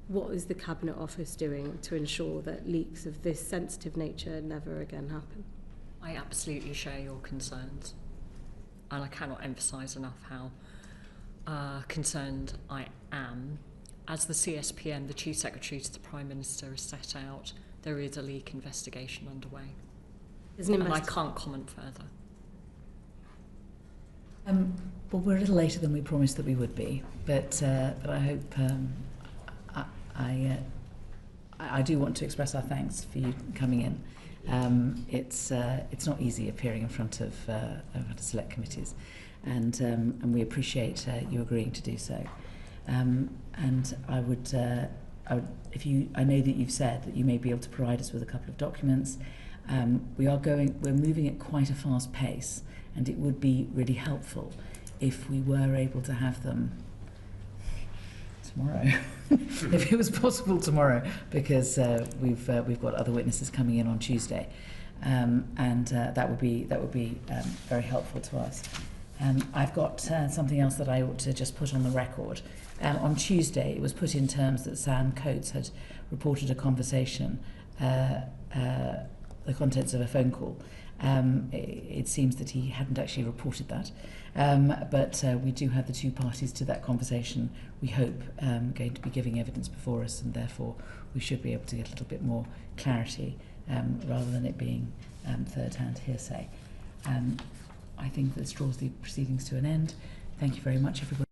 What is the Cabinet Office doing to ensure that leaks of this sensitive nature never again happen? I absolutely share your concerns, and I cannot emphasise enough how concerned I am. As the CSPM, the Chief Secretary to the Prime Minister, has set out, there is a leak investigation underway. And I can't comment further. Well, we're a little later than we promised that we would be, but I hope I do want to express our thanks for you coming in. It's not easy appearing in front of select committees, and we appreciate you agreeing to do so. And I would, I know that you've said that you may be able to provide us with a couple of documents. We're moving at quite a fast pace, and it would be really helpful if we were able to have them tomorrow, if it was possible tomorrow, because we've got other witnesses coming in on Tuesday, and that would be very helpful to us. I've got something else that I ought to just put on the record. On Tuesday, it was put in terms that Sam Coates had reported a conversation, the contents of a phone call. It seems that he hadn't actually reported that, but we do have the two parties to that conversation, we hope, going to be giving evidence before us, and therefore we should be able to get a little bit more clarity rather than it being third-hand hearsay. I think this draws the proceedings to an end. Thank you very much, everybody.